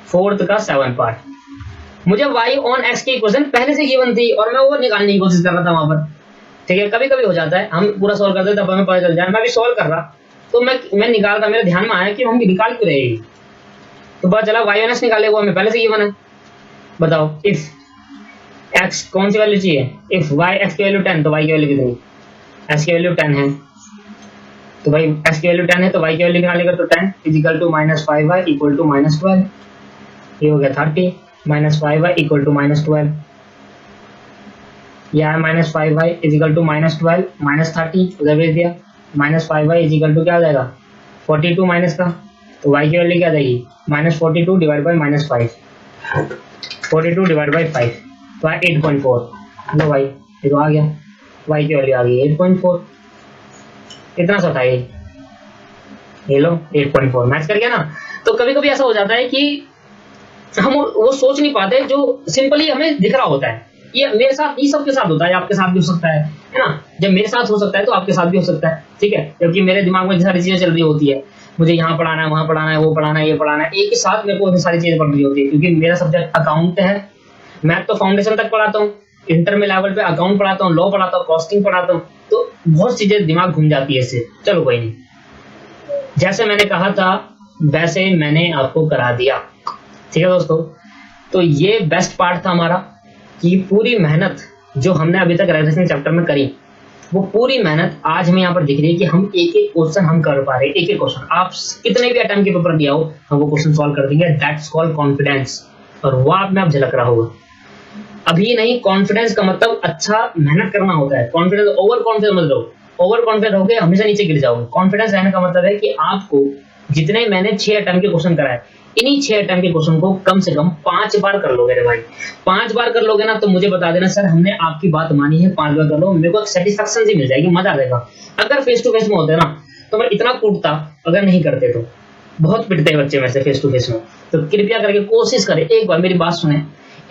[SPEAKER 1] 4th का 7 पार्ट। मुझे y ऑन x की इक्वेशन पहले से गिवन थी और मैं वो निकालने की कोशिश कर रहा था वहां पर। ठीक है, कभी कभी हो जाता है, हम पूरा सॉल्व करते तब हमें पता चल जाए। मैं भी सॉल्व कर रहा तो मैं निकाल रहा, मेरे ध्यान में आया कि हम निकाल क्यों रहे, तो पता चला y ऑन x निकाले वो हमें पहले से गिवन है। बताओ इफ x कौन सी वैल्यू चाहिए? इफ y x की वैल्यू 10 तो y की वैल्यू कितनी? x की वैल्यू 10 है, तो भाई x की वैल्यू 10 है तो y की वैल्यू निकालेगा तो 10 is equal to minus 5y equal to minus 12। ये हो गया 30 minus 5y equal to minus 12। यह है minus 5y is equal to minus 12 minus 30 उधर भेज दिया। Minus 5y is equal to क्या हो जाएगा? 42 माइनस का, तो y की वैल्यू क्या आ जाएगी? Minus 42 divide by minus 5, 42 divide by 5 तो 8.4। लो भाई ये तो आ गया, y की वैल्यू आ गई 8.4। इतना सा था ये लो 8.4 मैच कर गया ना। तो कभी कभी ऐसा हो जाता है कि हम वो सोच नहीं पाते जो सिंपली हमें दिख रहा होता है। ये मेरे साथ, ये सबके साथ होता है, आपके साथ भी हो सकता है ना। जब मेरे साथ हो सकता है तो आपके साथ भी हो सकता है। ठीक है, क्योंकि मेरे दिमाग में सारी चीजें चल रही होती है, मुझे यहाँ पढ़ाना है, वहाँ पढ़ाना है, वो पढ़ाना है, ये पढ़ाना है, एक ही साथ मेरे को सारी चीजें पढ़ रही होती है। क्योंकि मेरा सब्जेक्ट अकाउंट है, मैथ तो फाउंडेशन तक पढ़ाता हूँ, इंटर में लेवल पे अकाउंट पढ़ाता हूँ, लॉ पढ़ाता हूँ, कॉस्टिंग पढ़ाता हूँ, तो बहुत चीजें दिमाग घूम जाती है इससे। चलो कोई नहीं, जैसे मैंने कहा था वैसे मैंने आपको करा दिया। ठीक है दोस्तों, तो ये बेस्ट पार्ट था हमारा कि पूरी मेहनत जो हमने अभी तक रेगुलेशन चैप्टर में करी, वो पूरी मेहनत आज हमें यहाँ पर दिख रही है कि हम एक एक क्वेश्चन हम कर पा रहे हैं। एक एक क्वेश्चन आप कितने भी अटेम्प्ट के पेपर दिया हो हम वो क्वेश्चन सॉल्व कर देंगे। दैट्स कॉल्ड कॉन्फिडेंस, और वो आप में आप झलक रहा होगा। अभी नहीं, कॉन्फिडेंस का मतलब अच्छा मेहनत करना होता है। कॉन्फिडेंस ओवर कॉन्फिडेंस मत रहो, ओवर कॉन्फिडेंस होगे हमेशा नीचे गिर जाओगे। कॉन्फिडेंस रहने का मतलब है कि आपको जितने मैंने 6 अटेम्प्ट के क्वेश्चन कराए इन्हीं 6 अटेम्प्ट के क्वेश्चन को कम से कम 5 बार कर लोगे रे भाई। 5 बार कर लोगे ना तो मुझे बता देना सर हमने आपकी बात मानी है, 5 बार कर लो, मेरे को सेटिस्फेक्शन सी मिल जाएगी, मजा आ जाएगा। अगर फेस टू फेस में होते ना तो मैं इतना कूटता, अगर नहीं करते तो बहुत पिटते हैं बच्चे में से फेस टू फेस में। तो कृपया करके कोशिश करें, एक बार मेरी बात सुने,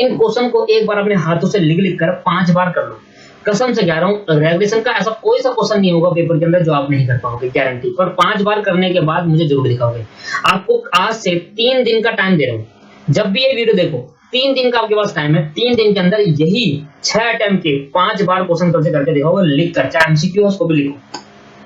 [SPEAKER 1] इन क्वेश्चन को एक बार अपने हाथों से लिख कर 5 बार कर लो। कसम से कह रहा हूँ, रेगुलेशन का ऐसा कोई सा क्वेश्चन नहीं होगा पेपर के अंदर जो आप नहीं कर पाओगे, गारंटी। पर 5 बार करने के बाद मुझे जरूर दिखाओगे। आपको आज से 3 दिन का टाइम दे रहा हूँ, जब भी ये वीडियो देखो 3 दिन का आपके पास टाइम है। 3 दिन के अंदर यही 6 अटेम्प्ट के 5 बार क्वेश्चन करके करके दिखाओगे, लिख कर, चाहे एमसीक्यू हो उसको भी लिखो,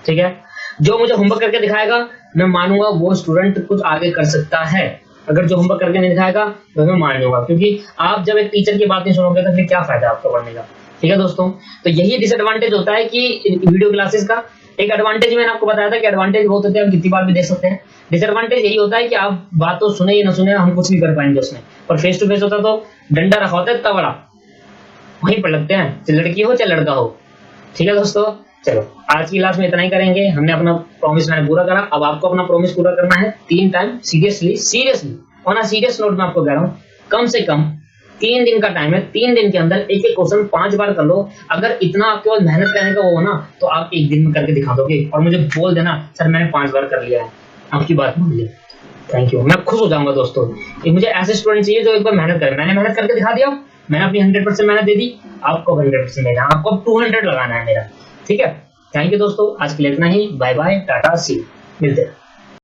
[SPEAKER 1] ठीक है। जो मुझे होमवर्क करके दिखाएगा मैं मानूंगा वो स्टूडेंट कुछ आगे कर सकता है। अगर जो होमवर्क करके नहीं दिखाएगा तो मैं मान लूंगा, क्योंकि आप जब एक टीचर की बात नहीं सुनोगे तो फिर क्या फायदा आपका पढ़ने का, ठीक है दोस्तों। तो यही डिसएडवांटेज होता है कि वीडियो क्लासेस का। एक एडवांटेज मैंने आपको बताया था कि एडवांटेज बहुत होते हैं, हम कितनी बार भी देख सकते हैं। डिसएडवांटेज यही होता है कि आप बात तो सुने या ना सुने, हम कुछ नहीं कर पाएंगे उसमें। पर फेस टू फेस होता तो डंडा रखा होता है इतना बड़ा, वहीं पर लगते हैं, चाहे लड़की हो चाहे लड़का हो, ठीक है दोस्तों। चलो आज की क्लास में इतना ही करेंगे, हमने अपना प्रॉमिस मैंने पूरा करा। अब आपको अपना प्रॉमिस पूरा करना है 3 time, seriously on a serious note में आपको कह रहा हूँ, कम से कम 3 दिन का टाइम है। 3 दिन के अंदर एक एक क्वेश्चन 5 बार कर लो। अगर इतना आपके पास मेहनत करने का वो हो ना तो आप एक दिन में करके दिखा दोगे और मुझे बोल देना सर मैंने 5 बार कर लिया है, आपकी बात मान ली, थैंक यू। मैं खुश हो जाऊंगा दोस्तों। ये मुझे ऐसे स्टूडेंट चाहिए जो एक बार मेहनत करे। मैंने मेहनत करके दिखा दिया, मैंने अपनी 100% मेहनत दे दी, आपको 100% देना, आपको अब 200 लगाना है मेरा, ठीक है। थैंक यू दोस्तों, आज के लिए इतना ही। बाय बाय, टाटा, सी, मिलते हैं।